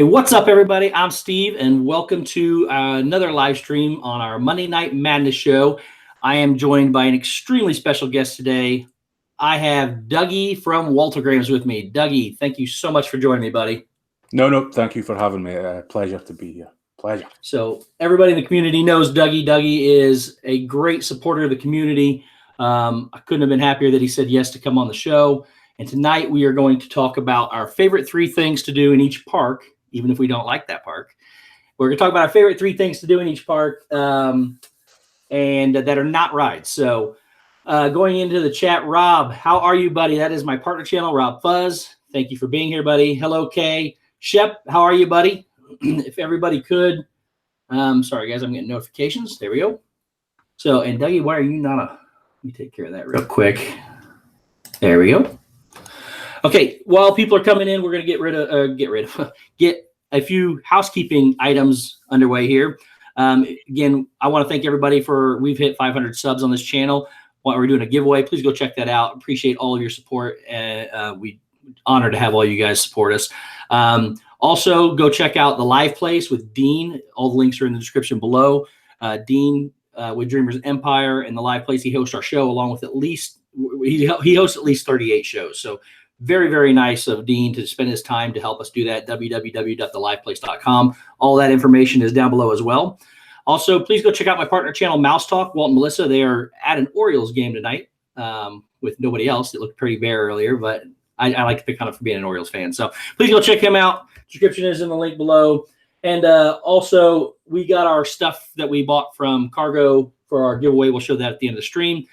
Hey, what's up, everybody? I'm Steve, and welcome to another live stream on our Monday Night Madness show. I am joined by an extremely special guest today. I have Dougie from Walt-O-Grams with me. Dougie, thank you so much for joining me, buddy. No, thank you for having me. Pleasure to be here. Pleasure. So everybody in the community knows Dougie. Dougie is a great supporter of the community. I couldn't have been happier that he said yes to come on the show. And tonight we are going to talk about our favorite 3 things to do in each park, even if we don't like that park. We're going to talk about our favorite 3 things to do in each park and that are not rides. So going into the chat, Rob, how are you, buddy? That is my partner channel, Rob Fuzz. Thank you for being here, buddy. Hello, Kay. Shep, how are you, buddy? If everybody could. Sorry, guys, I'm getting notifications. There we go. So, and Dougie, why are you not let me take care of that real quick. There we go. Okay, while people are coming in, we're going to get a few housekeeping items underway here. Again, I want to thank everybody we've hit 500 subs on this channel. While we're doing a giveaway, please go check that out. Appreciate all of your support. We honored to have all you guys support us. Also, go check out the live place with Dean. All the links are in the description below. Dean with Dreamers Empire and the live place. He hosts our show along with he hosts at least 38 shows. So very, very nice of Dean to spend his time to help us do that. www.theliveplace.com. All that information is down below as well. Also, please go check out my partner channel, Mouse Talk. Walt and Melissa, they are at an Orioles game tonight with nobody else. It looked pretty bare earlier, but I like to pick on it for being an Orioles fan. So please go check him out. Description is in the link below. And also, we got our stuff that we bought from Cargo for our giveaway. We'll show that at the end of the stream.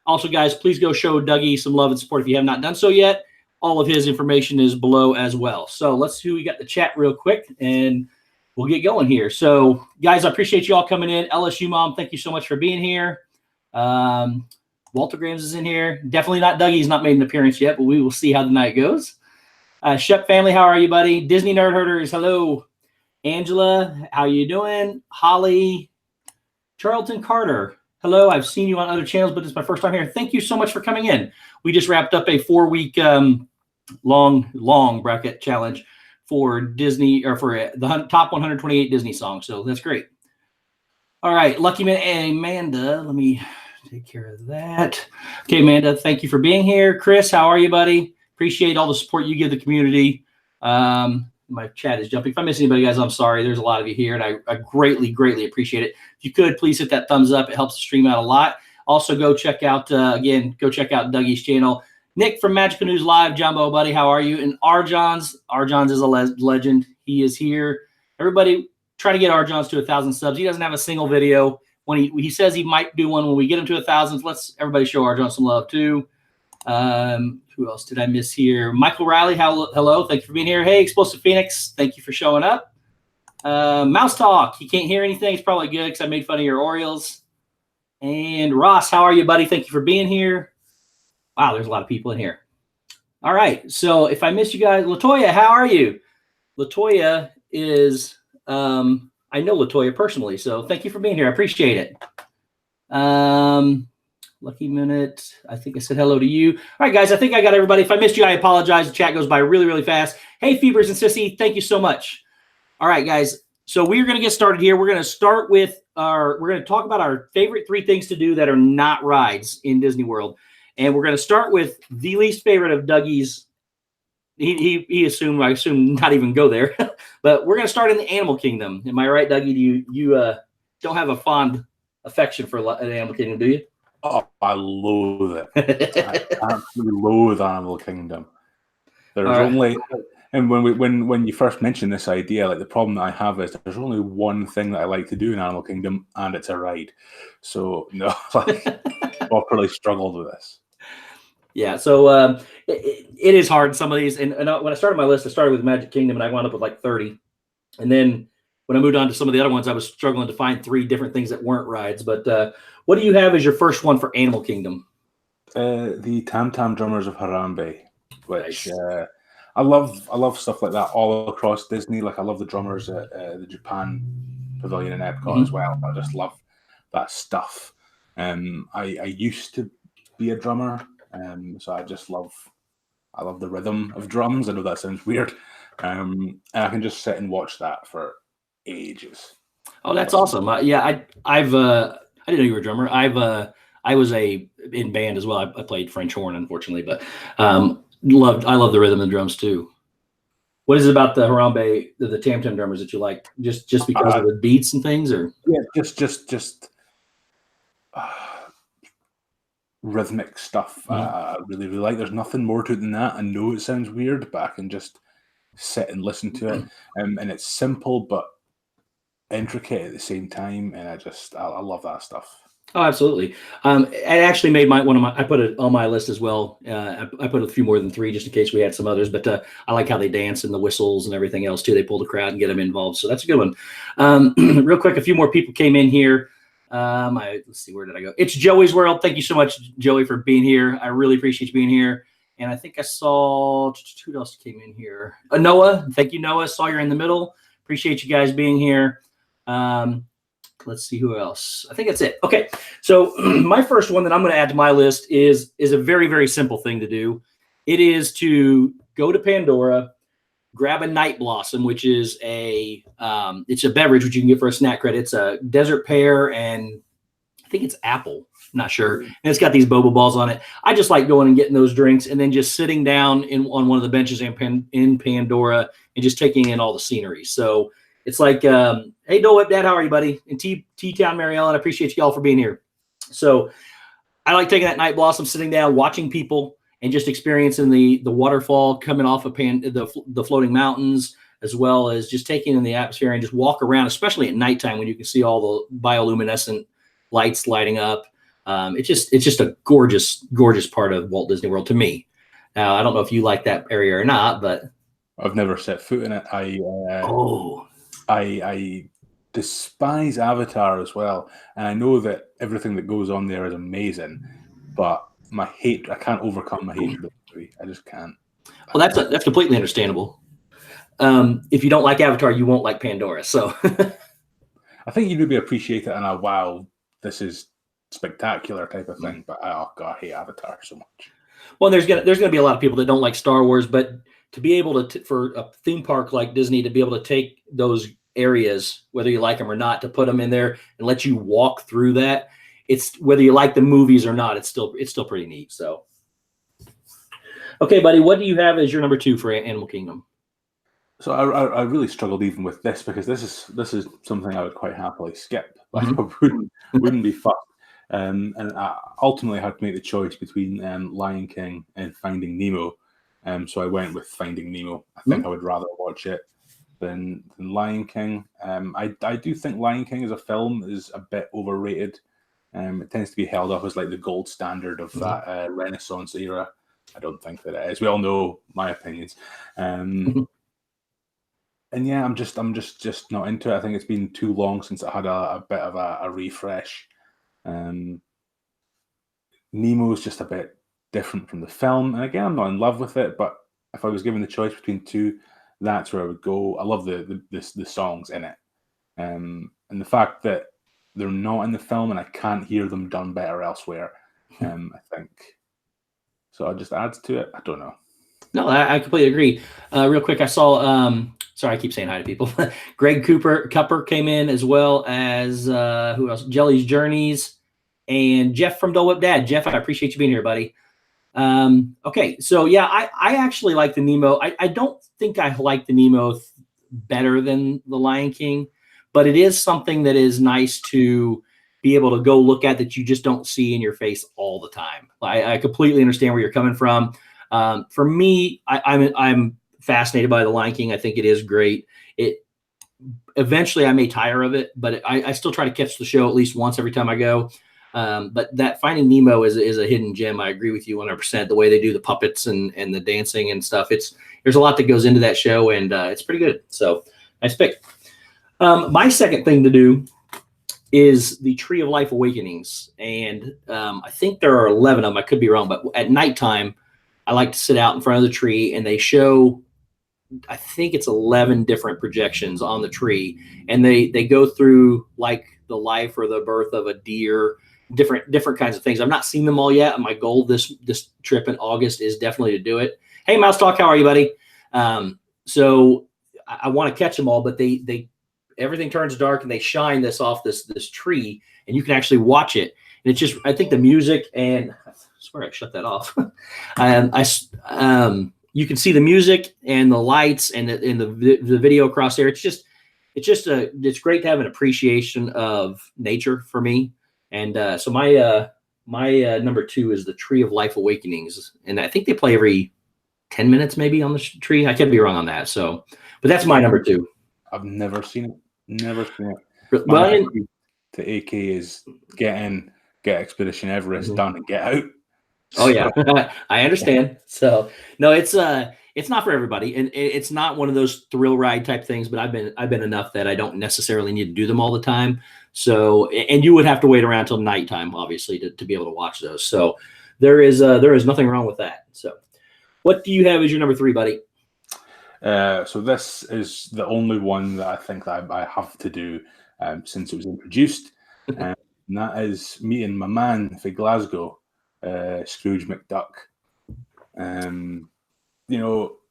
Also, guys, please go show Dougie some love and support if you have not done so yet. All of his information is below as well. So let's see who we got in the chat real quick, and we'll get going here. So, guys, I appreciate you all coming in. LSU Mom, thank you so much for being here. Walt-O-Grams is in here. Definitely not Dougie. He's not made an appearance yet, but we will see how the night goes. Shep family, how are you, buddy? Disney Nerd Herders, hello. Angela, how you doing? Holly, Charlton Carter, hello. I've seen you on other channels, but it's my first time here. Thank you so much for coming in. We just wrapped up a 4-week long bracket challenge for Disney, or for the top 128 Disney songs. So that's great. All right, Lucky Man and Amanda, let me take care of that. Okay, Amanda, thank you for being here. Chris, how are you, buddy? Appreciate all the support you give the community. My chat is jumping. If I miss anybody, guys, I'm sorry. There's a lot of you here, and I greatly, greatly appreciate it. If you could, please hit that thumbs up. It helps the stream out a lot. Also, go check out, go check out Dougie's channel. Nick from Magical News Live, Jumbo, buddy, how are you? And Arjons is a legend. He is here. Everybody, try to get Arjons to 1,000 subs. He doesn't have a single video. When he says he might do one when we get him to 1,000. Let's everybody show Arjon some love too. Who else did I miss here? Michael Riley, hello. Thank you for being here. Hey, Explosive Phoenix, thank you for showing up. Mouse Talk, he can't hear anything. It's probably good because I made fun of your Orioles. And Ross, how are you, buddy? Thank you for being here. Wow, there's a lot of people in here. All right, so if I miss you guys, Latoya, how are you? Latoya is, I know Latoya personally, so thank you for being here. I appreciate it. Lucky Minute, I think I said hello to you. All right, guys, I think I got everybody. If I missed you, I apologize. The chat goes by really, really fast. Hey, Fevers and Sissy, thank you so much. All right, guys, so we're going to get started here. We're going to start with we're going to talk about our favorite 3 things to do that are not rides in Disney World. And we're going to start with the least favorite of Dougie's. He assumed, I assume, not even go there. But we're going to start in the Animal Kingdom. Am I right, Dougie? You don't have a fond affection for an Animal Kingdom, do you? Oh, I loathe it. I absolutely loathe Animal Kingdom. There's only, and when you first mentioned this idea, like the problem that I have is there's only one thing that I like to do in Animal Kingdom, and it's a ride. So no, like, I've really struggled with this. Yeah, so it is hard. Some of these, and when I started my list, I started with Magic Kingdom, and I wound up with like 30. And then when I moved on to some of the other ones, I was struggling to find 3 different things that weren't rides. But what do you have as your first one for Animal Kingdom? The Tam Tam Drummers of Harambe, which I love stuff like that all across Disney. Like I love the drummers at the Japan Pavilion in Epcot as well. I just love that stuff. I used to be a drummer, so I love the rhythm of drums. I know that sounds weird, And I can just sit and watch that for ages. Oh, that's awesome. Yeah, I didn't know you were a drummer. I was in band as well. I played French horn, unfortunately, but I love the rhythm and drums too. What is it about the Harambe, the tam tam drummers that you like? Just because of the beats and things, or yeah, just rhythmic stuff. I really like. There's nothing more to it than that. I know it sounds weird, but I can just sit and listen to it, and it's simple but intricate at the same time, and I love that stuff. Oh, absolutely. I actually made I put it on my list as well. I put a few more than 3 just in case we had some others, but I like how they dance and the whistles and everything else too. They pull the crowd and get them involved. So that's a good one. Real quick, a few more people came in here. Let's see, where did I go? It's Joey's World. Thank you so much, Joey, for being here. I really appreciate you being here. And I think I saw, who else came in here? Noah. Thank you, Noah. Saw you're in the middle. Appreciate you guys being here. Let's see who else. I think that's it. Okay. So my first one that I'm going to add to my list is a very, very simple thing to do. It is to go to Pandora, grab a Night Blossom, which is it's a beverage which you can get for a snack credit. It's a desert pear and I think it's apple. I'm not sure. And it's got these boba balls on it. I just like going and getting those drinks and then just sitting down on one of the benches in Pandora and just taking in all the scenery. So it's like, hey, Dole Whip Dad, how are you, buddy? In T-Town, Mary Ellen, I appreciate you all for being here. So I like taking that Night Blossom, sitting down, watching people, and just experiencing the waterfall coming off of the floating mountains, as well as just taking in the atmosphere and just walk around, especially at nighttime when you can see all the bioluminescent lights lighting up. It's just a gorgeous, gorgeous part of Walt Disney World to me. Now, I don't know if you like that area or not, but I've never set foot in it. I despise Avatar as well, and I know that everything that goes on there is amazing, but I can't overcome my hatred of the movie. I just can't. Well, that's completely understandable. If you don't like Avatar, you won't like Pandora. So I think you'd maybe appreciate it in a wow, this is spectacular type of thing. But oh god, I hate Avatar so much. Well, there's gonna be a lot of people that don't like Star Wars, but to be able to for a theme park like Disney to be able to take those areas, whether you like them or not, to put them in there and let you walk through that, it's whether you like the movies or not, it's still pretty neat. So, okay, buddy, what do you have as your number 2 for Animal Kingdom? So I really struggled even with this because this is something I would quite happily skip. Like I wouldn't be fucked. And I ultimately had to make the choice between Lion King and Finding Nemo. So I went with Finding Nemo. I think I would rather watch it than Lion King. I do think Lion King as a film is a bit overrated. It tends to be held up as like the gold standard of that Renaissance era. I don't think that it is. We all know my opinions. And yeah, I'm just not into it. I think it's been too long since I had a bit of a refresh. Nemo's just a bit different from the film, and again, I'm not in love with it. But if I was given the choice between two, that's where I would go. I love the songs in it, and the fact that they're not in the film, and I can't hear them done better elsewhere. I think so. It just adds to it. I don't know. No, I completely agree. Real quick, I saw. Sorry, I keep saying hi to people. Greg Cupper came in, as well as who else? Jelly's Journeys and Jeff from Dole Whip Dad. Jeff, I appreciate you being here, buddy. Okay, so yeah, I actually like the Nemo. I don't think I like the Nemo better than the Lion King, but it is something that is nice to be able to go look at that you just don't see in your face all the time. I completely understand where you're coming from. For me, I'm fascinated by the Lion King. I think it is great. Eventually I may tire of it, but I still try to catch the show at least once every time I go. But that Finding Nemo is a hidden gem. I agree with you 100%. The way they do the puppets and the dancing and stuff, there's a lot that goes into that show, and it's pretty good. So nice pick. My second thing to do is the Tree of Life Awakenings, and I think there are 11 of them. I could be wrong, but at nighttime, I like to sit out in front of the tree, and they show, I think it's 11 different projections on the tree, and they go through like the life or the birth of a deer, different kinds of things. I've not seen them all yet, and my goal this trip in August is definitely to do it. Hey, Mouse Talk, how are you, buddy? So I want to catch them all, but they everything turns dark and they shine this off this tree, and you can actually watch it. And it's just, I think the music, and I swear I shut that off. You can see the music and the lights and the video across there. It's great to have an appreciation of nature for me. And so my number 2 is the Tree of Life Awakenings, and I think they play every 10 minutes maybe on the tree. I could be wrong on that. So, but that's my number 2. I've never seen it. Never seen it. Well, to AK is get Expedition Everest done and get out. Oh yeah, I understand. So no, it's not for everybody, and it's not one of those thrill ride type things. But I've been enough that I don't necessarily need to do them all the time. So, and you would have to wait around till nighttime, obviously, to be able to watch those. So there is nothing wrong with that. So, what do you have as your number 3, buddy? So this is the only one that I think that I have to do since it was introduced, and that is meeting my man for Glasgow, Scrooge McDuck.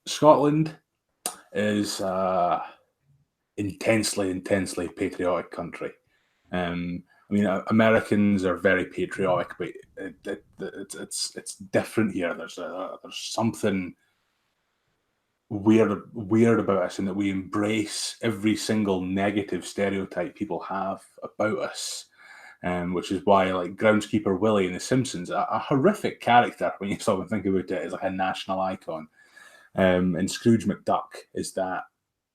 Scotland is intensely patriotic country. Americans are very patriotic, but it's different here. There's something weird about us in that we embrace every single negative stereotype people have about us, which is why, like, groundskeeper Willie in The Simpsons, a horrific character when you stop and think about it, is like a national icon, and Scrooge McDuck is that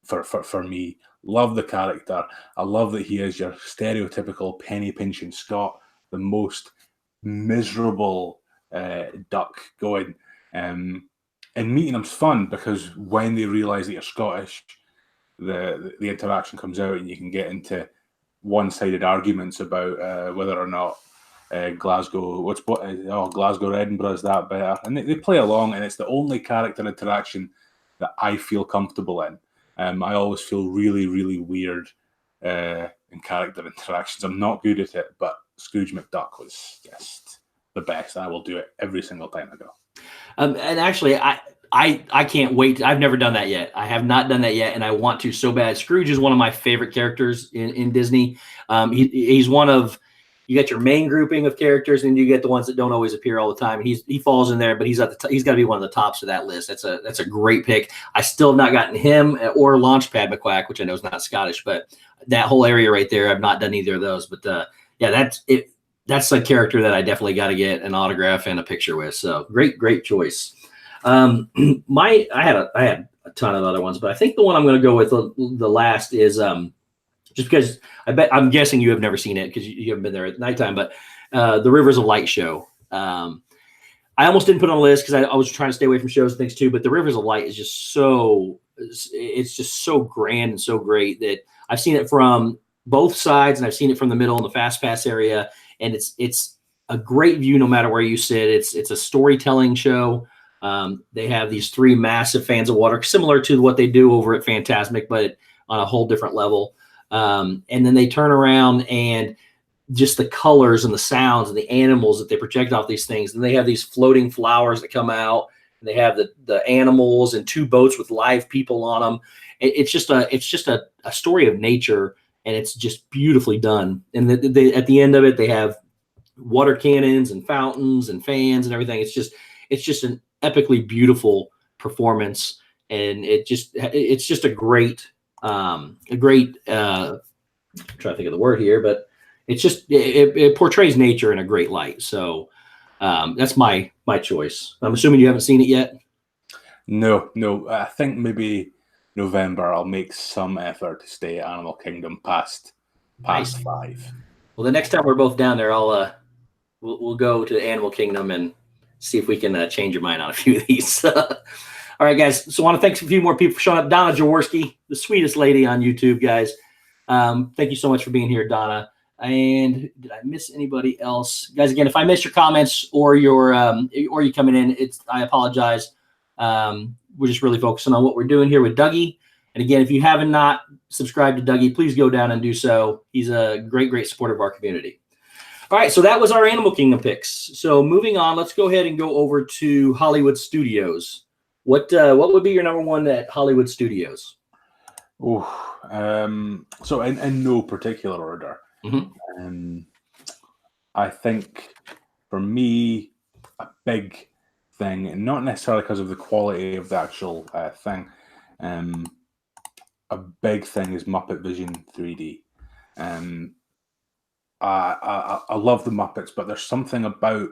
for me. Love the character. I love that he is your stereotypical penny pinching Scot, the most miserable duck going. And meeting him's fun because when they realise that you're Scottish, the interaction comes out and you can get into one-sided arguments about whether or not Glasgow or Edinburgh is that better. And they play along, and it's the only character interaction that I feel comfortable in. I always feel really, really weird in character interactions. I'm not good at it, but Scrooge McDuck was just the best. I will do it every single time I go. And actually, I can't wait. I've never done that yet. I have not done that yet, and I want to so bad. Scrooge is one of my favorite characters in Disney. He's one of, you got your main grouping of characters, and you get the ones that don't always appear all the time. He falls in there, but he's got to be one of the tops of that list. That's a great pick. I still have not gotten him or Launchpad McQuack, which I know is not Scottish, but that whole area right there, I've not done either of those. But yeah, that's it. That's a character that I definitely got to get an autograph and a picture with. So great choice. I had a ton of other ones, but I think the one I'm going to go with the last is just because I'm guessing you have never seen it because you haven't been there at nighttime, but the Rivers of Light show. I almost didn't put it on a list because I was trying to stay away from shows and things too, but the Rivers of Light is just it's just so grand and so great that I've seen it from both sides, and I've seen it from the middle in the Fast Pass area. And it's a great view no matter where you sit. It's a storytelling show. They have these 3 massive fans of water, similar to what they do over at Fantasmic, but on a whole different level. And then they turn around and just the colors and the sounds and the animals that they project off these things. And they have these floating flowers that come out, and they have the animals and 2 boats with live people on them. It's just a story of nature. And it's just beautifully done. And at the end of it, they have water cannons and fountains and fans and everything. It's just an epically beautiful performance, and it's just a great. I'm trying to think of the word here, but it portrays nature in a great light. So that's my choice. I'm assuming you haven't seen it yet. No. I think maybe November I'll make some effort to stay at Animal Kingdom past Nice. 5. Well, the next time we're both down there, we'll go to Animal Kingdom and see if we can change your mind on a few of these. All right, guys. So I want to thank a few more people for showing up. Donna Jaworski, the sweetest lady on YouTube, guys. Thank you so much for being here, Donna. And did I miss anybody else, guys? Again, if I missed your comments or you coming in, I apologize. We're just really focusing on what we're doing here with Dougie. And again, if you haven't not subscribed to Dougie, please go down and do so. He's a great supporter of our community. All right, so that was our Animal Kingdom picks. So moving on, let's go ahead and go over to Hollywood Studios. What would be your number one at Hollywood Studios? So in no particular order. Mm-hmm. I think for me, a big thing, and not necessarily because of the quality of the actual thing, a big thing is Muppet Vision 3D. I love the Muppets, but there's something about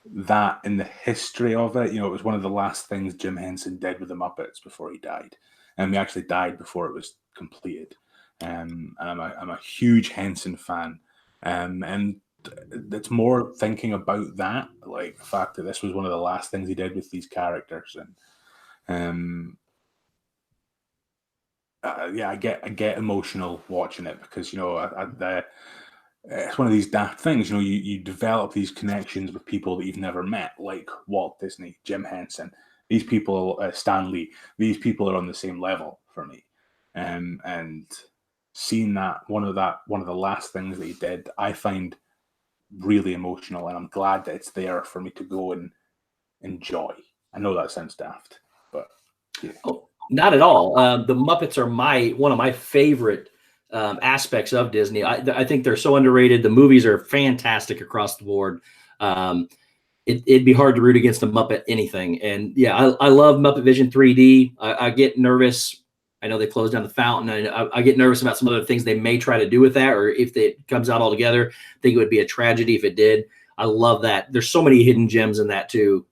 that in the history of it. You know, it was one of the last things Jim Henson did with the Muppets before he died, and he actually died before it was completed. And I'm a huge Henson fan, and it's more thinking about that, like the fact that this was one of the last things he did with these characters, and yeah, I get emotional watching it because you know it's one of these daft things. You know, you develop these connections with people that you've never met, like Walt Disney, Jim Henson. These people, Stan Lee. These people are on the same level for me, and seeing that one of the last things that he did, I find really emotional, and I'm glad that it's there for me to go and enjoy. I know that sounds daft, but yeah. Oh, not at all. The Muppets are one of my favorite aspects of Disney. I think they're so underrated. The movies are fantastic across the board. It'd be hard to root against the Muppet anything. And yeah, I love Muppet Vision 3D. I get nervous. I know they closed down the fountain. I get nervous about some other things they may try to do with that, or if it comes out altogether. I think it would be a tragedy if it did. I love that. There's so many hidden gems in that too.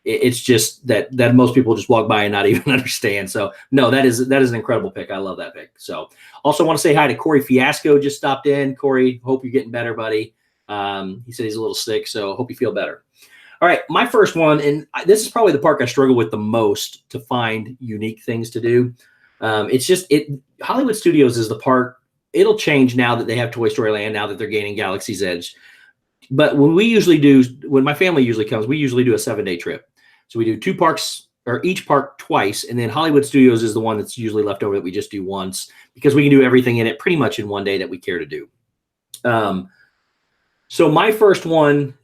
It's just that most people just walk by and not even understand. So no, that is an incredible pick. I love that pick. So also want to say hi to Corey Fiasco, just stopped in. Corey, hope you're getting better, buddy. He said he's a little sick, so hope you feel better. All right, my first one, and this is probably the park I struggle with the most to find unique things to do. Hollywood Studios is the park. It'll change now that they have Toy Story Land, now that they're gaining Galaxy's Edge. But when my family usually comes, we usually do a 7-day trip. So we do 2 parks, or each park twice, and then Hollywood Studios is the one that's usually left over that we just do once, because we can do everything in it pretty much in one day that we care to do. So my first one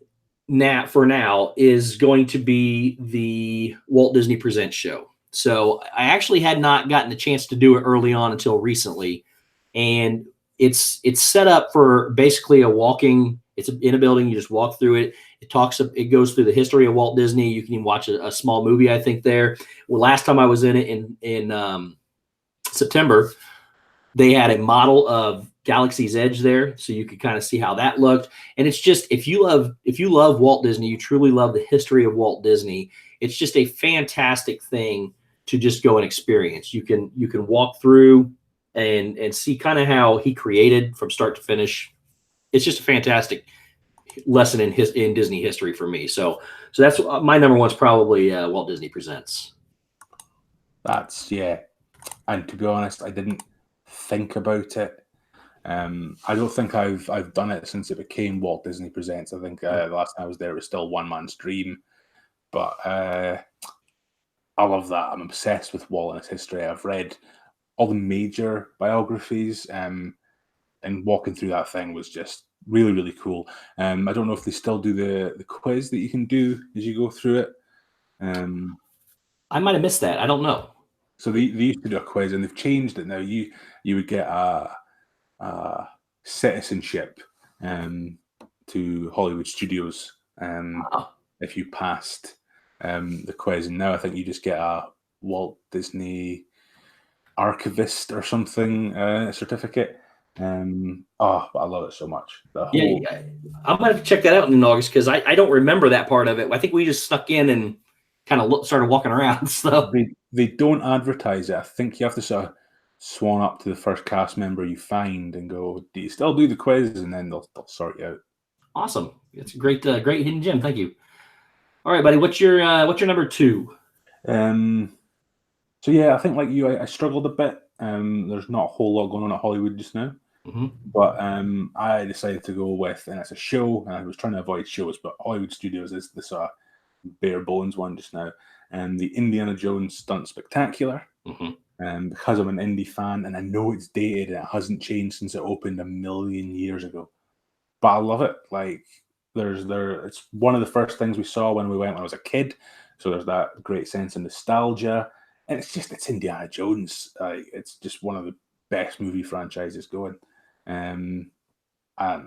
for now is going to be the Walt Disney Presents show. So I actually had not gotten the chance to do it early on until recently, and it's set up for basically it's in a building. You just walk through it. It goes through the history of Walt Disney. You can even watch a small movie, I think, there. Well, last time I was in it in September, they had a model of Galaxy's Edge there, so you could kind of see how that looked. And it's just, if you love Walt Disney, you truly love the history of Walt Disney, it's just a fantastic thing to just go and experience. You can walk through and see kind of how he created from start to finish. It's just a fantastic lesson in Disney history for me. So that's my number one's probably Walt Disney Presents. Yeah. And to be honest, I didn't think about it. I don't think I've done it since it became Walt Disney Presents. I think the last time I was there, it was still One Man's Dream. But I love that. I'm obsessed with Walt and his history. I've read all the major biographies, and walking through that thing was just really, really cool. I don't know if they still do the quiz that you can do as you go through it. I might have missed that. I don't know. So they used to do a quiz, and they've changed it now. You would get a citizenship to Hollywood Studios if you passed the quiz, and now I think you just get a Walt Disney archivist or something certificate. But I love it so much. Yeah, I'm gonna have to check that out in August, because I don't remember that part of it. I think we just snuck in and kind of started walking around. So they don't advertise it. I think you have to sort of swan up to the first cast member you find and go, "Do you still do the quiz?" And then they'll sort you out. Awesome. It's a great hidden gem. Thank you. All right, buddy. What's your number 2? So yeah, I think like you, I struggled a bit. There's not a whole lot going on at Hollywood just now. Mm-hmm. But I decided to go with, and it's a show, and I was trying to avoid shows, but Hollywood Studios is the sort of bare bones one just now. And the Indiana Jones Stunt Spectacular. Mm-hmm. Because I'm an indie fan, and I know it's dated and it hasn't changed since it opened 1,000,000 years ago. But I love it. Like it's one of the first things we saw when we went when I was a kid. So there's that great sense of nostalgia, and it's Indiana Jones. It's just one of the best movie franchises going. And I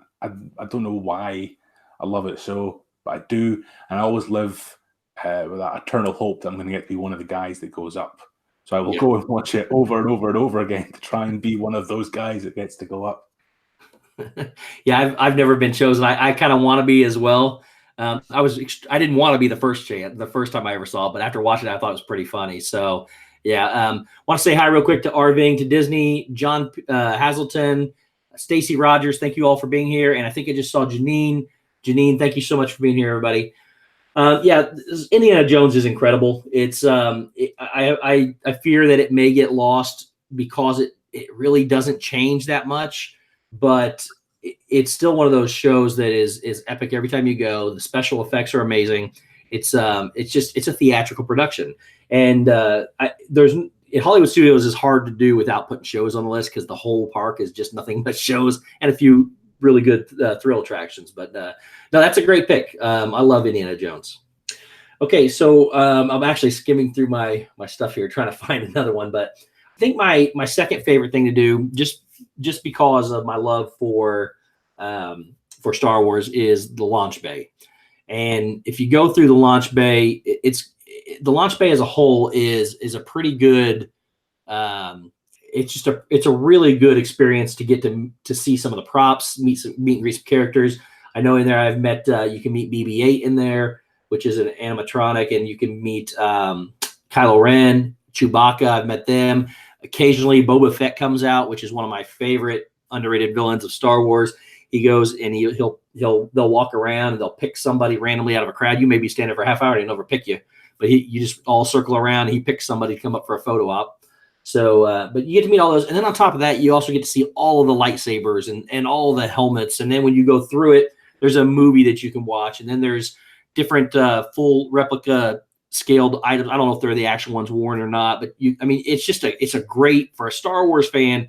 don't know why I love it so, but I do, and I always live with that eternal hope that I'm going to get to be one of the guys that goes up. So I will go and watch it over and over and over again to try and be one of those guys that gets to go up. Yeah, I've never been chosen. I kind of want to be as well. I didn't want to be the first time I ever saw it, but after watching it, I thought it was pretty funny. So yeah, want to say hi real quick to Arving, to Disney, John Hazelton, Stacy Rogers. Thank you all for being here, and I think I just saw Janine. Janine, thank you so much for being here, everybody. Yeah, Indiana Jones is incredible. It's I fear that it may get lost because it really doesn't change that much, but it's still one of those shows that is epic every time you go. The special effects are amazing. It's a theatrical production, and Hollywood Studios is hard to do without putting shows on the list because the whole park is just nothing but shows and a few really good thrill attractions. But no, that's a great pick. I love Indiana Jones. Okay, so I'm actually skimming through my stuff here trying to find another one, but I think my second favorite thing to do, just because of my love for Star Wars, is the launch bay. And if you go through the launch bay, the launch bay as a whole is a pretty good. It's a really good experience to get to see some of the props, meet and greet some characters. I know in there I've met you can meet BB-8 in there, which is an animatronic, and you can meet Kylo Ren, Chewbacca. I've met them. Occasionally Boba Fett comes out, which is one of my favorite underrated villains of Star Wars. He goes and they'll walk around and they'll pick somebody randomly out of a crowd. You may be standing for a half hour and he'll never pick you, but you just all circle around and he picks somebody to come up for a photo op. So, but you get to meet all those. And then on top of that, you also get to see all of the lightsabers and all the helmets. And then when you go through it, there's a movie that you can watch. And then there's different full replica scaled items. I don't know if they're the actual ones worn or not, but it's a great, for a Star Wars fan,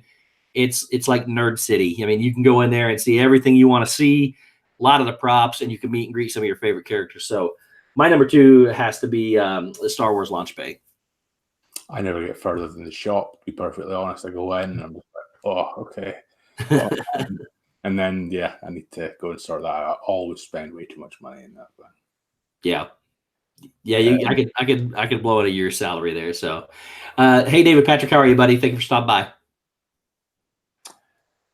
it's like Nerd City. I mean, you can go in there and see everything you want to see, a lot of the props, and you can meet and greet some of your favorite characters. So my number 2 has to be the Star Wars launch bay. I never get further than the shop, to be perfectly honest. I go in and I'm just like, oh, okay. And then, yeah, I need to go and sort that out. I always spend way too much money in that thing. Yeah. Yeah, I could blow out a year's salary there. So, hey, David Patrick, how are you, buddy? Thank you for stopping by.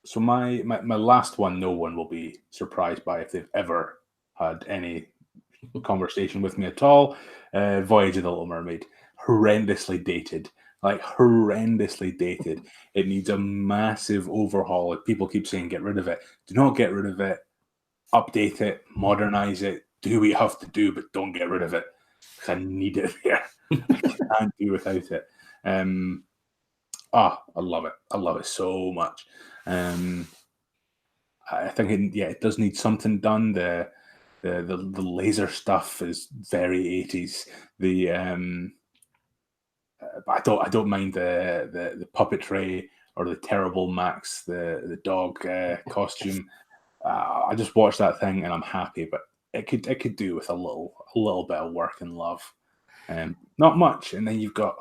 So my last one, no one will be surprised by if they've ever had any conversation with me at all. Voyage of the Little Mermaid, horrendously dated. It needs a massive overhaul. People keep saying get rid of it. Do not get rid of it. Update it, modernize it, do what you have to do, but don't get rid of it because I need it there. I can't do without it. I love it. I love it so much. I think it does need something done. The laser stuff is very 80s. But I don't mind the puppetry or the terrible Max, the dog costume. I just watch that thing and I'm happy, but it could do with a little bit of work and love. Not much. And then you've got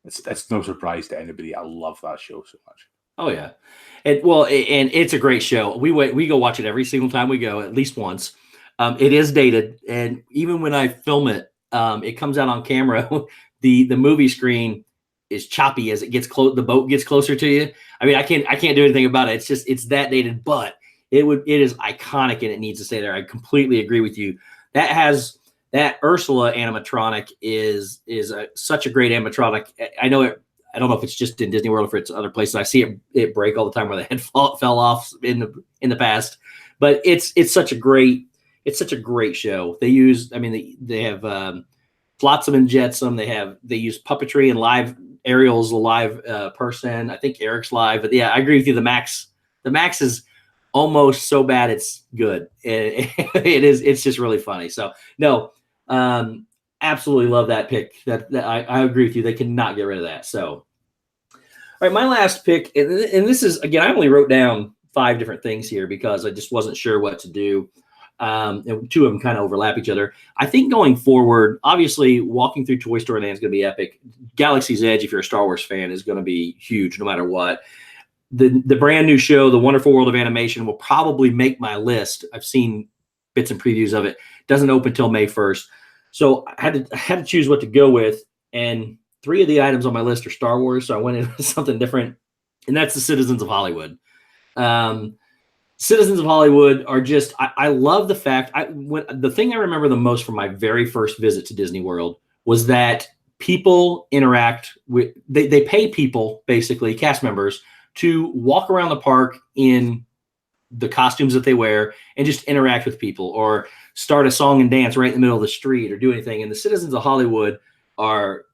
it's no surprise to anybody. I love that show so much. Oh yeah, and it's a great show. We go watch it every single time we go, at least once. It is dated, and even when I film it, it comes out on camera. The movie screen is choppy as it gets close. The boat gets closer to you. I mean, I can't do anything about it. It's that dated, but it is iconic and it needs to stay there. I completely agree with you. That Ursula animatronic is such a great animatronic. I know it. I don't know if it's just in Disney World or if it's other places. I see it break all the time where the head fell off in the past. But it's such a great show. They use, they have Flotsam and Jetsam. They use puppetry and live. Ariel's a live person. I think Eric's live. But yeah, I agree with you. The Max is almost so bad it's good. It is. It's just really funny. So no, absolutely love that pick. That I agree with you. They cannot get rid of that. So, all right, my last pick, and this is, again, I only wrote down 5 different things here because I just wasn't sure what to do. And two of them kind of overlap each other. I think going forward, obviously, walking through Toy Story Land is going to be epic. Galaxy's Edge, if you're a Star Wars fan, is going to be huge no matter what. The brand new show, The Wonderful World of Animation, will probably make my list. I've seen bits and previews of it. Doesn't open till May 1st. So I had to choose what to go with. And 3 of the items on my list are Star Wars. So I went in with something different. And that's the Citizens of Hollywood. Citizens of Hollywood are just, I love the fact, the thing I remember the most from my very first visit to Disney World was that people interact with, they pay people, basically, cast members, to walk around the park in the costumes that they wear and just interact with people or start a song and dance right in the middle of the street or do anything. And the Citizens of Hollywood are,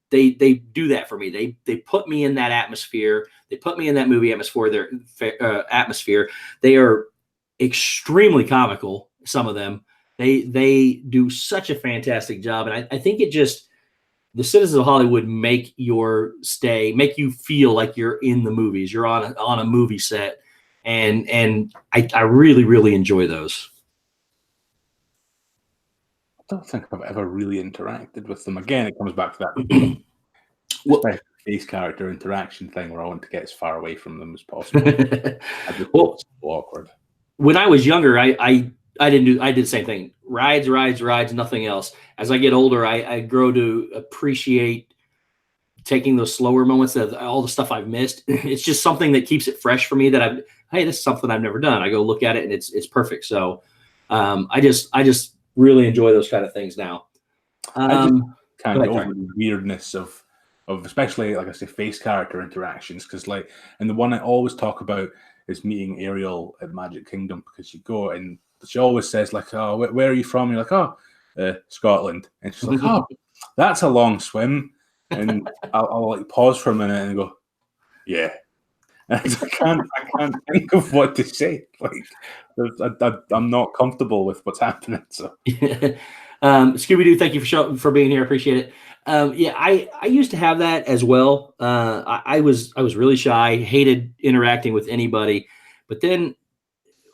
they do that for me. They put me in that atmosphere. They put me in that movie atmosphere. Atmosphere. They are extremely comical. Some of them. They do such a fantastic job, and I think it just, the Citizens of Hollywood make your stay, make you feel like you're in the movies. You're on a movie set, and I really, really enjoy those. I don't think I've ever really interacted with them. Again, it comes back to that face character interaction thing where I want to get as far away from them as possible. Well, it's so awkward. When I was younger, I did the same thing. Rides, nothing else. As I get older, I grow to appreciate taking those slower moments, of all the stuff I've missed. It's just something that keeps it fresh for me, that hey, this is something I've never done. I go look at it and it's perfect. So I just really enjoy those kind of things now. I just kind of over the weirdness of especially, like I say, face character interactions, because and the one I always talk about is meeting Ariel at Magic Kingdom, because you go and she always says like, oh, where are you from? You're like, oh, Scotland, and she's like, oh, that's a long swim, and I'll like pause for a minute and go, yeah. I can't think of what to say. Like, I'm not comfortable with what's happening. So, Scooby-Doo, thank you for being here. Appreciate it. Yeah, I used to have that as well. I was really shy, hated interacting with anybody. But then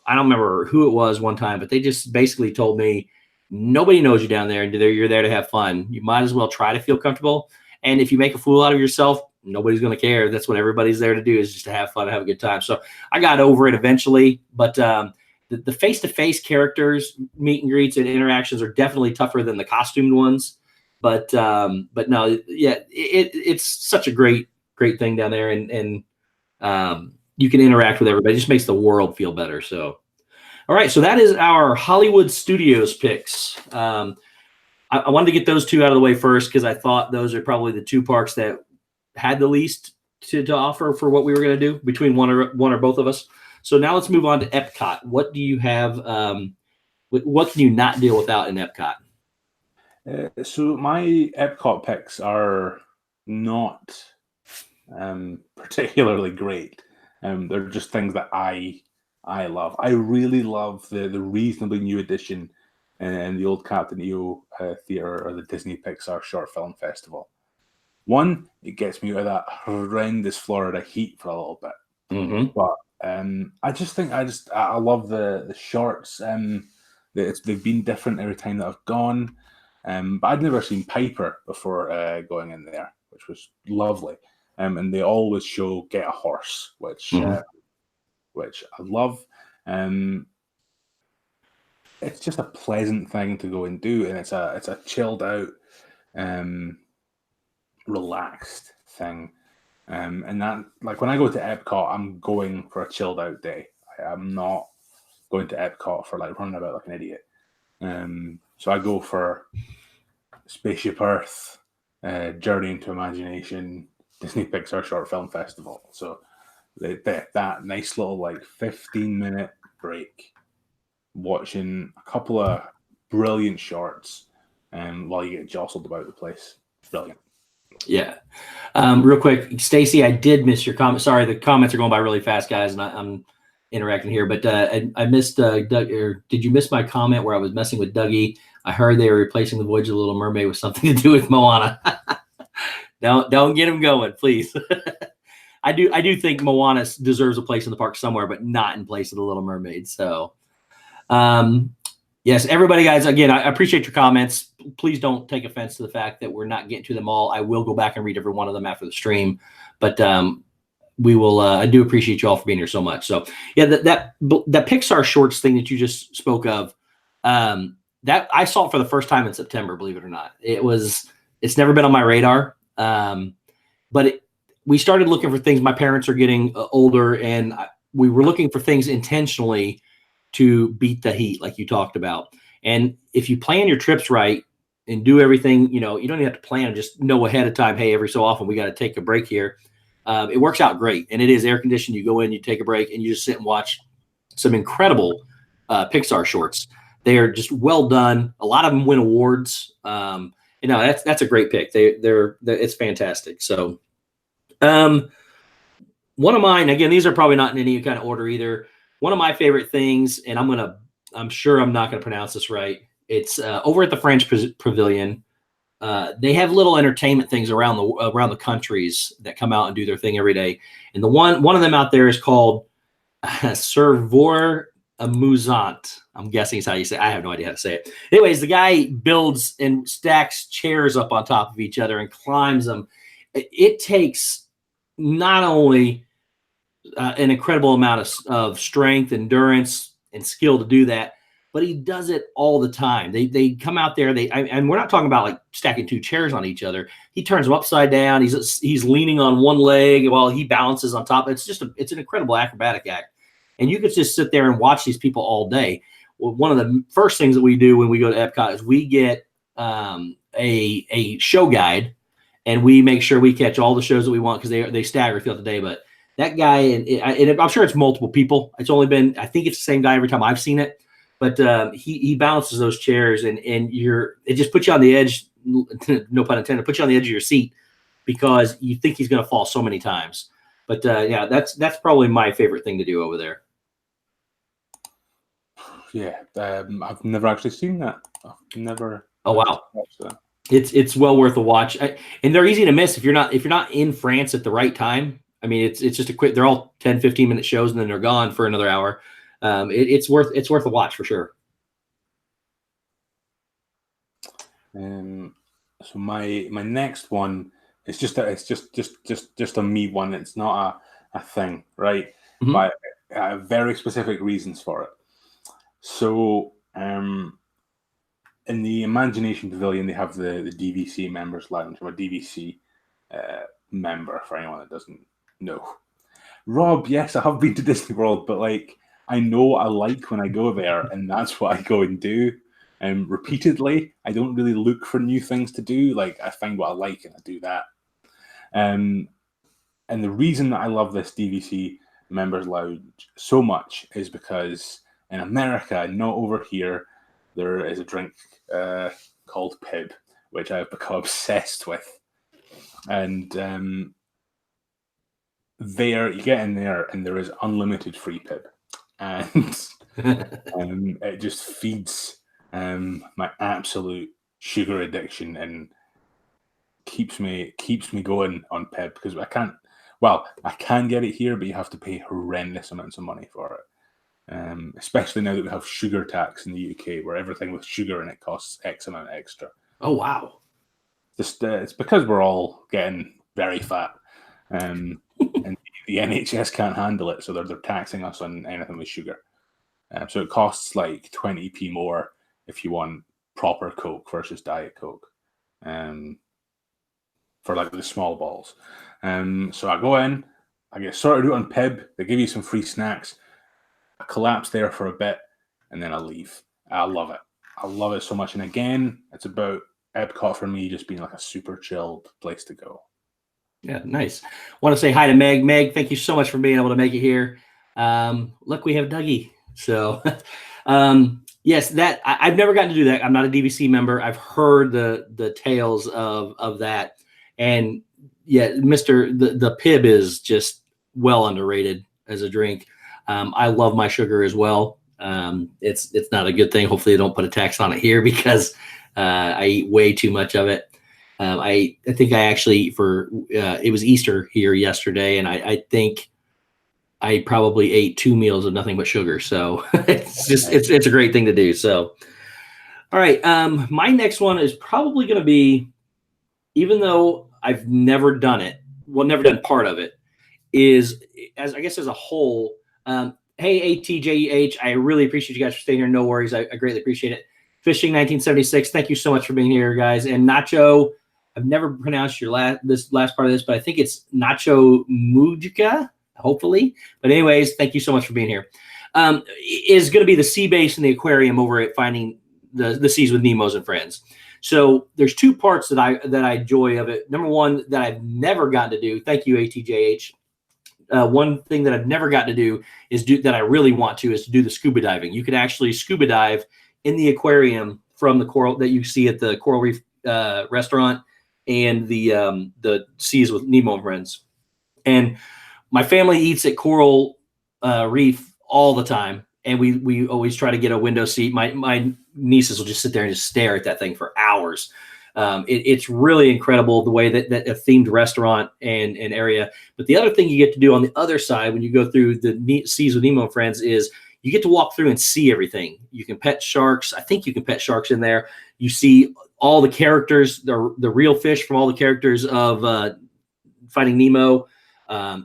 I don't remember who it was one time, but they just basically told me, nobody knows you down there, and you're there to have fun. You might as well try to feel comfortable. And if you make a fool out of yourself, nobody's going to care. That's what everybody's there to do, is just to have fun and have a good time. So I got over it eventually, but the face-to-face characters, meet and greets and interactions are definitely tougher than the costumed ones. But no, yeah, it's such a great thing down there, and you can interact with everybody. It just makes the world feel better. So, all right, so that is our Hollywood Studios picks. I wanted to get those 2 out of the way first, because I thought those are probably the 2 parks that had the least to offer for what we were going to do between one or both of us. So now let's move on to Epcot. What do you have? What can you not deal without in Epcot? So my Epcot picks are not particularly great. They're just things that I love. I really love the reasonably new addition in the old Captain EO Theatre, or the Disney Pixar Short Film Festival. One, it gets me out of that horrendous Florida heat for a little bit. Mm-hmm. But I just think I love the shorts. They've been different every time that I've gone. But I'd never seen Piper before going in there, which was lovely. And they always show Get a Horse, which I love. It's just a pleasant thing to go and do, and it's a chilled out, relaxed thing. And that, like, when I go to Epcot, I'm going for a chilled out day. I'm not going to Epcot for like running about like an idiot. So I go for Spaceship Earth, Journey into Imagination, Disney Pixar Short Film Festival. So that nice little like 15-minute break, watching a couple of brilliant shorts, while you get jostled about the place. Brilliant. Yeah. Real quick, Stacy, I did miss your comment. Sorry, the comments are going by really fast, guys, and I'm interacting here. But I missed Doug. Or did you miss my comment where I was messing with Dougie? I heard they were replacing the Voyage of the Little Mermaid with something to do with Moana. Don't get him going, please. I do think Moana deserves a place in the park somewhere, but not in place of the Little Mermaid. So, all Yes, everybody, guys, again, I appreciate your comments. Please don't take offense to the fact that we're not getting to them all. I will go back and read every one of them after the stream, but we will. I do appreciate you all for being here so much. So yeah, that Pixar shorts thing that you just spoke of, that I saw it for the first time in September. Believe it or not, it's never been on my radar. But we started looking for things. My parents are getting older, and we were looking for things intentionally to beat the heat, like you talked about. And if you plan your trips right and do everything, you don't even have to plan, just know ahead of time, hey, every so often we got to take a break here. It works out great. And it is air conditioned. You go in, you take a break, and you just sit and watch some incredible Pixar shorts. They are just well done. A lot of them win awards. That's a great pick. They're it's fantastic. So one of mine, again, these are probably not in any kind of order either. One of my favorite things, and I'm sure I'm not going to pronounce this right. It's over at the French Pavilion. They have little entertainment things around the countries that come out and do their thing every day. And the one of them out there is called Serveur Amusant. I'm guessing is how you say it. I have no idea how to say it. Anyways, the guy builds and stacks chairs up on top of each other and climbs them. It takes not only an incredible amount of strength, endurance, and skill to do that, but he does it all the time. They come out there, and we're not talking about like stacking two chairs on each other. He turns them upside down. He's leaning on one leg while he balances on top. It's an incredible acrobatic act. And you could just sit there and watch these people all day. Well, one of the first things that we do when we go to Epcot is we get a show guide, and we make sure we catch all the shows that we want because they stagger throughout the day. But that guy, and I'm sure it's multiple people. It's only been, I think it's the same guy every time I've seen it. But he balances those chairs, and it just puts you on the edge, no pun intended, puts you on the edge of your seat because you think he's going to fall so many times. But yeah, that's probably my favorite thing to do over there. Yeah, I've never actually seen that. I've never. Oh wow, it's well worth a watch, and they're easy to miss if you're not in France at the right time. I mean, it's just a quick. They're all 10, 15-minute shows, and then they're gone for another hour. It's worth a watch for sure. So my next one is just a me one. It's not a thing, right? Mm-hmm. But I have very specific reasons for it. So in the Imagination Pavilion, they have the DVC Members Lounge. I'm a DVC member, for anyone that doesn't know. Rob, yes, I have been to Disney World, but I know what I like when I go there, and that's what I go and do. Repeatedly, I don't really look for new things to do. I find what I like and I do that. And the reason that I love this DVC Members Lounge so much is because in America, not over here, there is a drink called Pib, which I've become obsessed with. And there, you get in there, and there is unlimited free Pib, and it just feeds my absolute sugar addiction and keeps me going on Pib because I can get it here, but you have to pay horrendous amounts of money for it. Especially now that we have sugar tax in the UK, where everything with sugar in it costs X amount extra. Oh wow! Just it's because we're all getting very fat, and the NHS can't handle it, so they're taxing us on anything with sugar. So it costs 20p more if you want proper Coke versus Diet Coke, for the small bottles. So I go in, I get sorted out on Pib. They give you some free snacks. I collapse there for a bit, and then I leave. I love it. I love it so much. And again, it's about Epcot for me just being a super chilled place to go. Yeah, nice. Want to say hi to Meg. Meg, thank you so much for being able to make it here. Look, we have Dougie. So, yes, that I've never gotten to do that. I'm not a DVC member. I've heard the tales of that, and yeah, the Pib is just well underrated as a drink. I love my sugar as well. It's not a good thing. Hopefully they don't put a tax on it here because I eat way too much of it. I think I actually it was Easter here yesterday, and I think I probably ate 2 meals of nothing but sugar. So it's a great thing to do. So All right. My next one is probably going to be, even though I've never done it, well, never done part of it, is as I guess as a whole. Hey, ATJEH, I really appreciate you guys for staying here. No worries. I greatly appreciate it. Fishing 1976, thank you so much for being here, guys. And Nacho, I've never pronounced your last part of this, but I think it's Nacho Mujika, hopefully. But anyways, thank you so much for being here. Is going to be the sea base and the aquarium over at Finding the Seas with Nemo's and Friends. So there's two parts that I enjoy of it. Number one, that I've never gotten to do. Thank you, ATJH. One thing that I've never gotten to do that I really want to is to do the scuba diving. You can actually scuba dive in the aquarium from the coral that you see at the Coral Reef restaurant and the Seas with Nemo and Friends. And my family eats at Coral Reef all the time, and we always try to get a window seat. My nieces will just sit there and just stare at that thing for hours. It's really incredible the way that a themed restaurant and area. But the other thing you get to do on the other side when you go through the Seas with Nemo and Friends is you get to walk through and see everything. You can pet sharks. I think you can pet sharks in there. You see all the characters, the real fish from all the characters of Finding Nemo.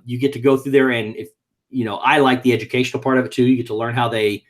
You get to go through there, and if I like the educational part of it too. You get to learn how they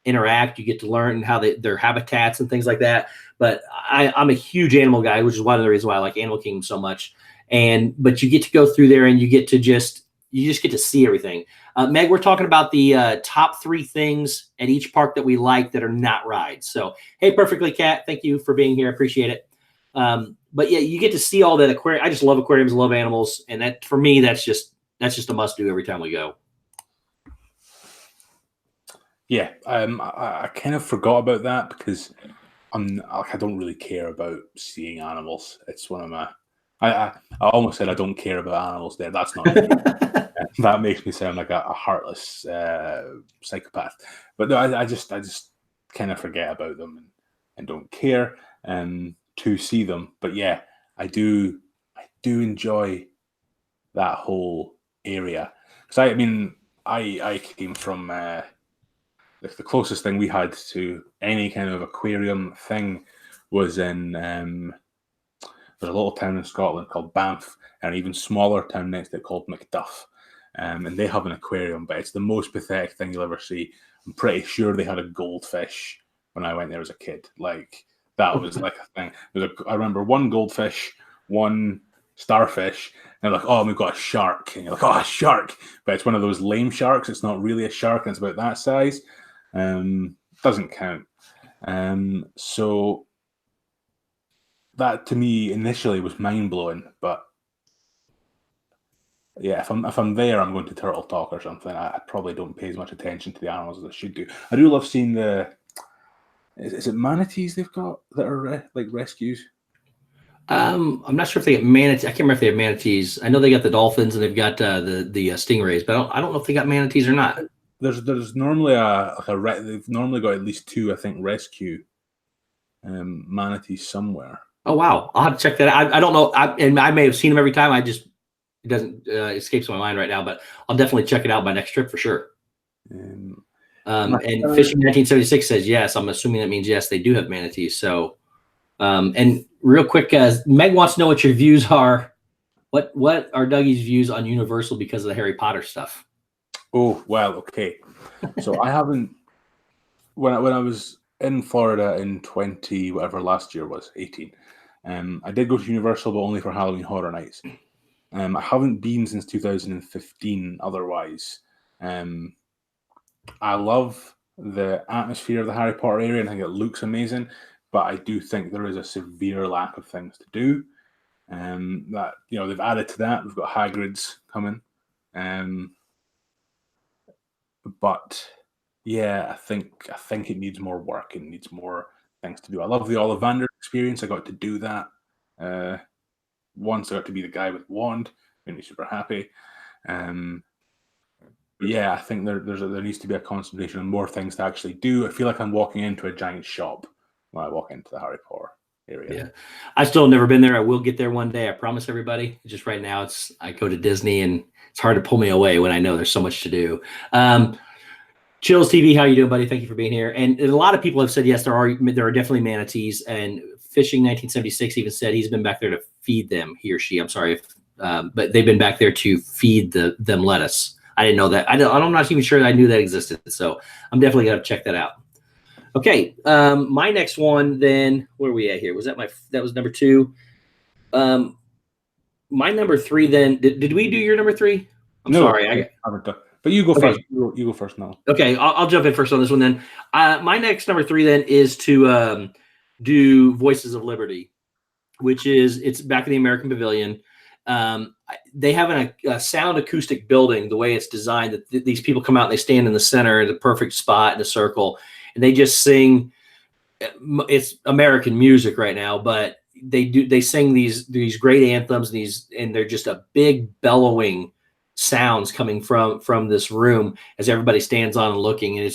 interact. You get to learn how their habitats and things like that. But I'm a huge animal guy, which is one of the reasons why I like Animal Kingdom so much. But you get to go through there and you just get to see everything. Meg, we're talking about the top 3 things at each park that we like that are not rides. So, hey, Perfectly Cat, thank you for being here. I appreciate it. But yeah, you get to see all that aquarium. I just love aquariums, love animals. And that, for me, that's just a must do every time we go. Yeah, I kind of forgot about that because I don't really care about seeing animals. It's one of my. I almost said I don't care about animals. There, that's not true. That makes me sound like a heartless psychopath. But no, I just kind of forget about them and don't care to see them. But yeah, I do enjoy that whole area because I came from. The closest thing we had to any kind of aquarium thing was in there's a little town in Scotland called Banff, and an even smaller town next to it called Macduff. And they have an aquarium, but it's the most pathetic thing you'll ever see. I'm pretty sure they had a goldfish when I went there as a kid. Like, that was like a thing. I remember one goldfish, one starfish, and they're like, oh, we've got a shark. And you're like, oh, a shark. But it's one of those lame sharks. It's not really a shark, and it's about that size. Doesn't count. So that to me initially was mind blowing, but yeah, if I'm there, I'm going to Turtle Talk or something. I probably don't pay as much attention to the animals as I should do. I do love seeing is it manatees they've got that are like rescues? I'm not sure if they get manatees. I can't remember if they have manatees. I know they got the dolphins and they've got the stingrays, but I don't know if they got manatees or not. There's normally they've normally got at least 2, I think, rescue manatees somewhere. Oh wow, I'll have to check that out. I don't know, and I may have seen them every time. It doesn't escapes my mind right now, but I'll definitely check it out my next trip for sure. And Fishing 1976 says yes. I'm assuming that means yes, they do have manatees. So, and real quick, Meg wants to know what your views are. What are Dougie's views on Universal because of the Harry Potter stuff? Oh, well, okay. So I haven't, when I was in Florida in 20, whatever last year was, 18, I did go to Universal, but only for Halloween Horror Nights. I haven't been since 2015 otherwise. I love the atmosphere of the Harry Potter area, and I think it looks amazing, but I do think there is a severe lack of things to do. That, they've added to that. We've got Hagrid's coming. But yeah, I think it needs more work and needs more things to do. I love the Ollivander experience. I got to do that once. I got to be the guy with the wand. Made me super happy. But yeah, I think there needs to be a concentration on more things to actually do. I feel like I'm walking into a giant shop when I walk into the Harry Potter area. Yeah, I still have never been there. I will get there one day. I promise everybody. Just right now, I go to Disney and it's hard to pull me away when I know there's so much to do. Chills TV, how you doing, buddy? Thank you for being here. And a lot of people have said yes, there are definitely manatees. And Fishing 1976 even said he's been back there to feed them. He or she, I'm sorry, but they've been back there to feed them lettuce. I didn't know that. I'm not even sure that I knew that existed. So I'm definitely gonna check that out. Okay, my next one then. Where are we at here? That was number 2. My number 3 then. Did we do your number 3? I'm sorry. But you go first. You go first now. Okay, I'll jump in first on this one then. My next number 3 then is to do Voices of Liberty, which it's back in the American Pavilion. They have a sound acoustic building, the way it's designed, that these people come out and they stand in the center, the perfect spot in a circle, and they just sing. It's American music right now, but they sing these great anthems, and they're just a big bellowing sounds coming from this room as everybody stands on and looking, and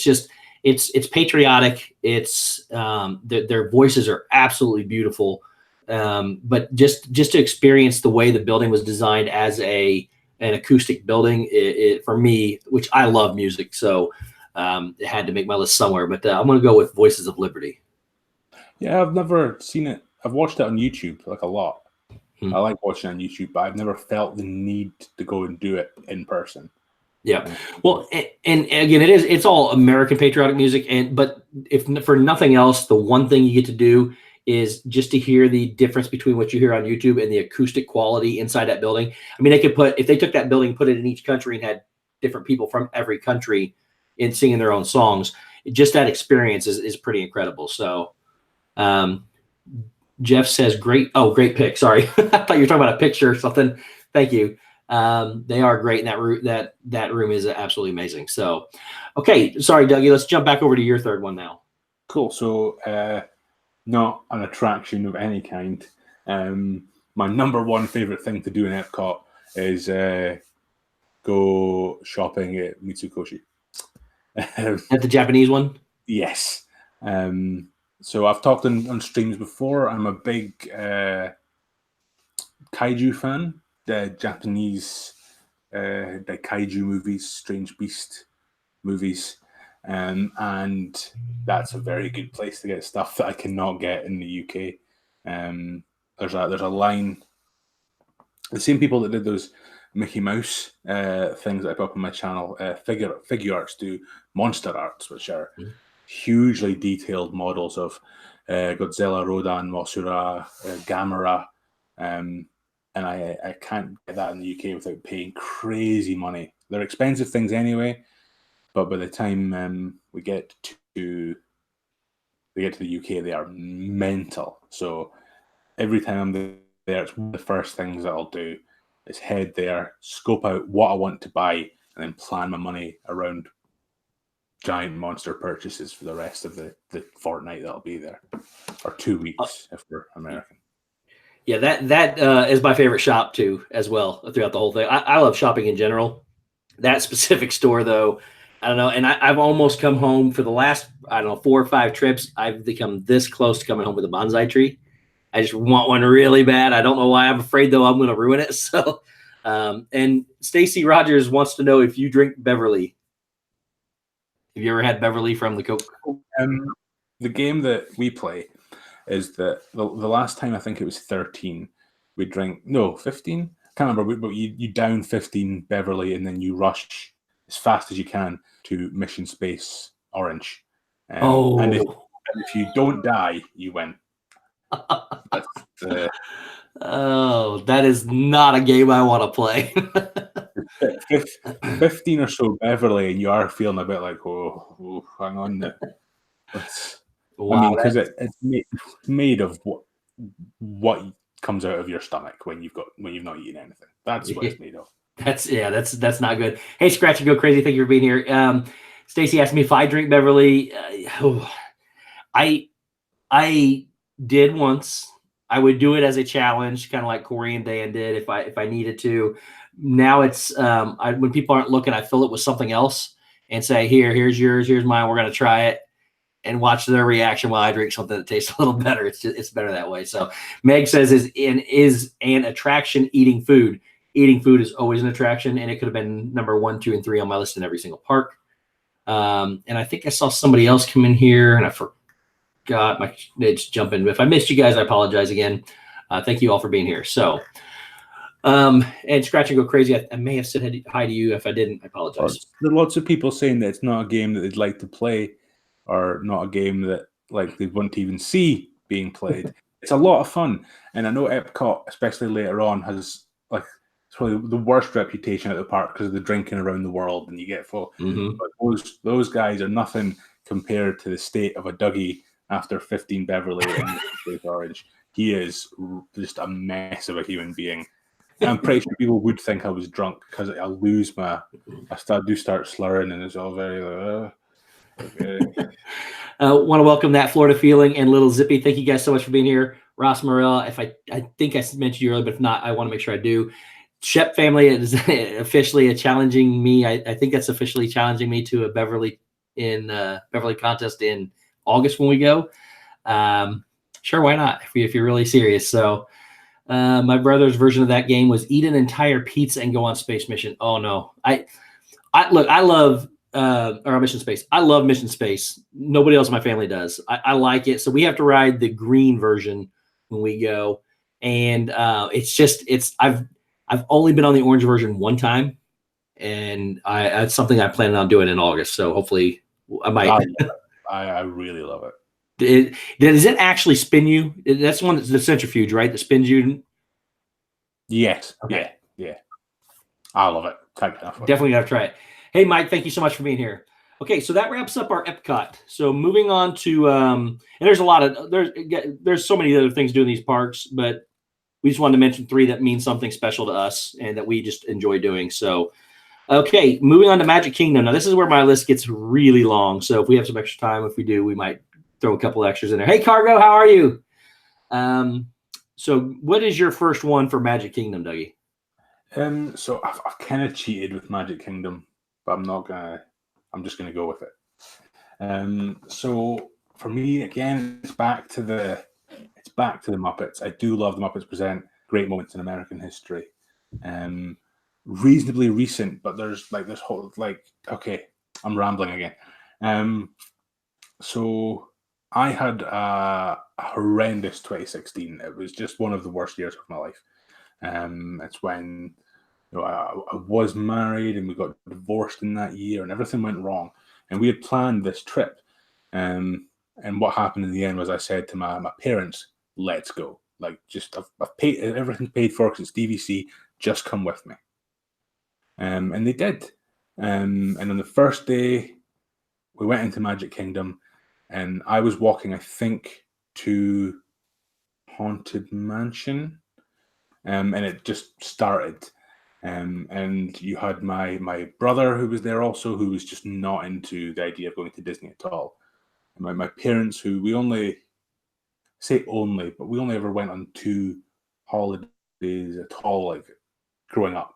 it's patriotic. It's their voices are absolutely beautiful, but just to experience the way the building was designed as an acoustic building, it for me, which I love music, so it had to make my list somewhere. But I'm going to go with Voices of Liberty. Yeah, I've never seen it. I've watched it on YouTube like a lot. I like watching on YouTube, but I've never felt the need to go and do it in person. Yeah, well, and again, it's all American patriotic music, but if for nothing else, the one thing you get to do is just to hear the difference between what you hear on YouTube and the acoustic quality inside that building. I mean, if they took that building, put it in each country, and had different people from every country in singing their own songs, just that experience is pretty incredible. So. Jeff says, great pick. Sorry. I thought you were talking about a picture or something. Thank you. They are great. And that room is absolutely amazing. So, okay. Sorry, Dougie, let's jump back over to your third one now. Cool. So, not an attraction of any kind. My number 1 favorite thing to do in Epcot is go shopping at Mitsukoshi. At the Japanese one? Yes. So I've talked on streams before. I'm a big kaiju fan. The Japanese the kaiju movies, Strange Beast movies, and that's a very good place to get stuff that I cannot get in the UK. There's a line. The same people that did those Mickey Mouse things that I put up on my channel, figure arts, do monster arts, which are hugely detailed models of Godzilla, Rodan, Mothra, Gamera, and I can't get that in the UK without paying crazy money. They're expensive things anyway, but by the time we get to the UK, they are mental. So every time I'm there, it's one of the first things that I'll do is head there, scope out what I want to buy, and then plan my money around giant monster purchases for the rest of the fortnight that I'll be there, or 2 weeks if we're American. Yeah, that is my favorite shop too, as well, throughout the whole thing. I love shopping in general. That specific store, though, I don't know. And I've almost come home for the last, 4 or 5 trips. I've become this close to coming home with a bonsai tree. I just want one really bad. I don't know why. I'm afraid, though, I'm going to ruin it. So, and Stacy Rogers wants to know if you drink Beverly. Have you ever had Beverly from the Coke? The game that we play is that the last time, I think it was 13, we drank, no, 15? I can't remember, but you down 15 Beverly and then you rush as fast as you can to Mission Space Orange. And if you don't die, you win. That is not a game I want to play. 15 or so Beverly, and you are feeling a bit like, hang on there. Wow, I mean, because it's made of what comes out of your stomach when you've not eaten anything. That's what it's made of. That's not good. Hey, Scratch and Go Crazy, thank you for being here. Stacy asked me if I drink Beverly. I did once. I would do it as a challenge, kind of like Corey and Dan did if I needed to. Now it's when people aren't looking, I fill it with something else and say, here's yours, here's mine. We're gonna try it and watch their reaction while I drink something that tastes a little better. It's better that way. So Meg says is an attraction eating food. Eating food is always an attraction, and it could have been number 1, 2, and 3 on my list in every single park. And I think I saw somebody else come in here, and I forgot my it's jump in. If I missed you guys, I apologize again. Thank you all for being here. So, and Scratch and Go Crazy, I may have said hi to you. If I didn't, I apologize. There are lots of people saying that it's not a game that they'd like to play, or not a game that like they want to even see being played. It's a lot of fun, and I know Epcot, especially later on, has like it's probably the worst reputation at the park because of the drinking around the world, and you get full. Mm-hmm. But those guys are nothing compared to the state of a Dougie after 15 Beverly and Orange. He is just a mess of a human being. And I'm pretty sure people would think I was drunk because I lose I do start slurring, and it's all very okay. Want to welcome That Florida Feeling and Little Zippy. Thank you guys so much for being here. Ross Morell, if I think I mentioned you earlier, but if not, I want to make sure I do. Shep family is officially challenging me. I think that's officially challenging me to a Beverly contest in August when we go. Sure, why not? If you're really serious. So my brother's version of that game was eat an entire pizza and go on space mission. Oh no, I love Mission Space. I love Mission Space. Nobody else in my family does. I like it. So we have to ride the green version when we go, and I've only been on the orange version one time, and it's something I plan on doing in August. So hopefully I might. I really love it. Does it actually spin you? That's one that's the centrifuge, right? That spins you. Yes. Okay. Yeah. I love it. Definitely got to try it. Hey, Mike, thank you so much for being here. Okay, so that wraps up our Epcot. So moving on to and there's a lot of there's so many other things doing these parks, but we just wanted to mention 3 that mean something special to us and that we just enjoy doing. So, okay, moving on to Magic Kingdom. Now, this is where my list gets really long. So if we have some extra time, if we do, we might throw a couple extras in there. Hey, Cargo, how are you? So what is your first one for Magic Kingdom, Dougie? So I've kind of cheated with Magic Kingdom, but I'm just gonna go with it. So for me, again, it's back to the Muppets. I do love the Muppets Present great moments in American history. Reasonably recent, but there's this whole okay, I'm rambling again. So I had a horrendous 2016. It was just one of the worst years of my life. It's when I was married and we got divorced in that year, and everything went wrong. And we had planned this trip. And what happened in the end was I said to my parents, "Let's go. I've paid everything paid for because it's DVC. Just come with me." And they did. And on the first day, we went into Magic Kingdom, and I was walking, I think, to Haunted Mansion, and it just started. And you had my brother who was there also, who was just not into the idea of going to Disney at all. And my parents, who we only ever went on 2 holidays at all, growing up.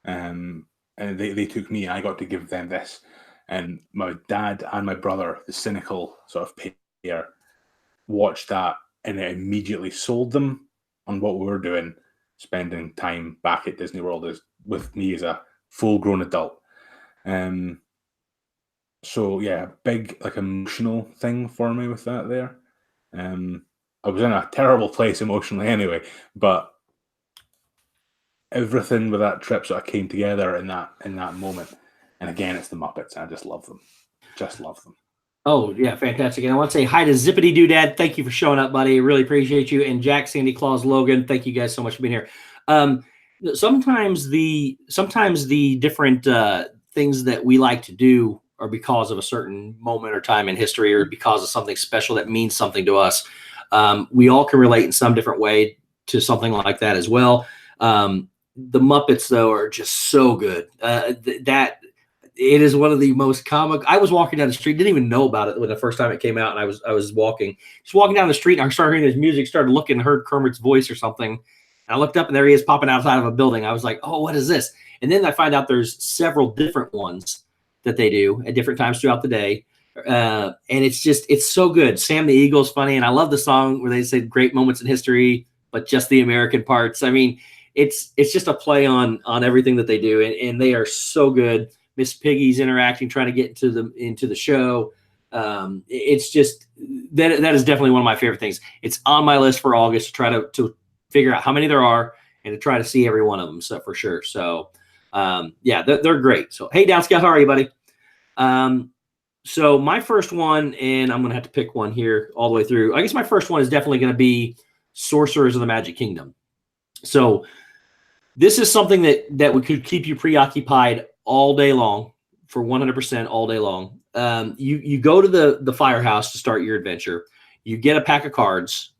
And they took me, and I got to give them this. And my dad and my brother, the cynical sort of pair, watched that, and it immediately sold them on what we were doing, spending time back at Disney World with me as a full-grown adult. So yeah, big emotional thing for me with that there. I was in a terrible place emotionally anyway, but everything with that trip sort of came together in that moment. And again, it's the Muppets. I just love them. Just love them. Oh, yeah, fantastic. And I want to say hi to Zippity Doodad. Thank you for showing up, buddy. Really appreciate you. And Jack, Sandy Claus, Logan, thank you guys so much for being here. Sometimes the different things that we like to do are because of a certain moment or time in history, or because of something special that means something to us. We all can relate in some different way to something like that as well. The Muppets, though, are just so good. That it is one of the most comic. I was walking down the street, didn't even know about it when the first time it came out, and I was walking down the street, and I started hearing his music, started looking, heard Kermit's voice or something, and I looked up, and there he is popping outside of a building. I was like, oh, what is this? And then I find out there's several different ones that they do at different times throughout the day, and it's so good. Sam the Eagle's funny, and I love the song where they say great moments in history, but just the American parts. I mean, it's just a play on everything that they do, and they are so good. Miss Piggy's interacting, trying to get into the show. It's just that is definitely one of my favorite things. It's on my list for August to try to figure out how many there are and to try to see every one of them. So for sure. So yeah, they're great. So hey, Down Scout, how are you, buddy? So my first one, and I'm gonna have to pick one here all the way through. I guess my first one is definitely gonna be Sorcerers of the Magic Kingdom. So this is something that we could keep you preoccupied all day long, for 100% all day long. You go to the firehouse to start your adventure. You get a pack of cards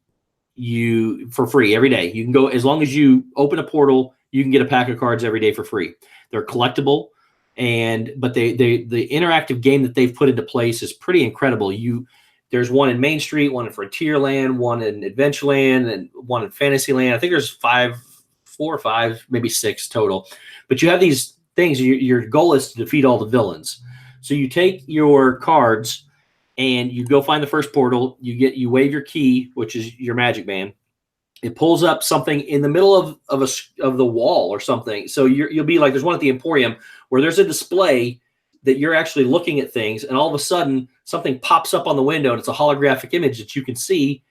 for free every day. You can go, as long as you open a portal, you can get a pack of cards every day for free. They're collectible, but the interactive game that they've put into place is pretty incredible. There's one in Main Street, one in Frontierland, one in Adventureland, and one in Fantasyland. I think there's 4 or 5, maybe 6 total. But you have these things. Your goal is to defeat all the villains. So you take your cards and you go find the first portal. You wave your key, which is your magic band. It pulls up something in the middle of the wall or something. So you'll be like, there's one at the Emporium where there's a display that you're actually looking at things, and all of a sudden something pops up on the window, and it's a holographic image that you can see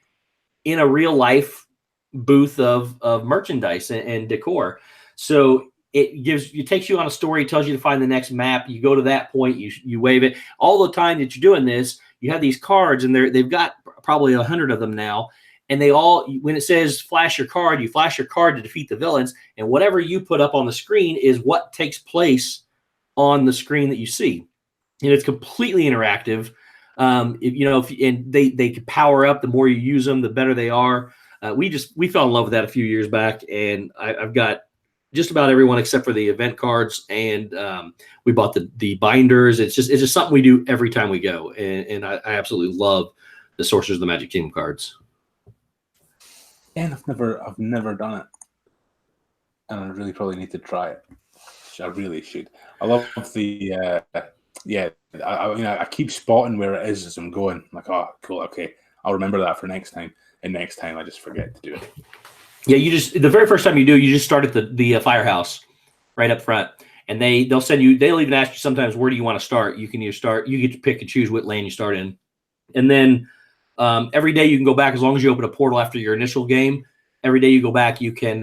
in a real life booth of merchandise and decor. So it takes you on a story, tells you to find the next map. You go to that point, you wave it. All the time that you're doing this, you have these cards, and they've got probably 100 of them now. And they all, when it says flash your card, you flash your card to defeat the villains. And whatever you put up on the screen is what takes place on the screen that you see. And it's completely interactive. And they can power up. The more you use them, the better they are. We fell in love with that a few years back, and I've got just about everyone except for the event cards, and we bought the binders. It's just something we do every time we go, and I absolutely love the Sorcerers of the Magic Kingdom cards. And I've never done it, and I really probably need to try it. I really should. I love the I keep spotting where it is as I'm going. I'm like, oh, cool, okay, I'll remember that for next time. And next time I just forget to do it. Yeah, the very first time you do, you just start at the firehouse right up front, and they'll send you. They'll even ask you sometimes, where do you want to start? You get to pick and choose what lane you start in, and then every day you can go back as long as you open a portal after your initial game. Every day you go back, you can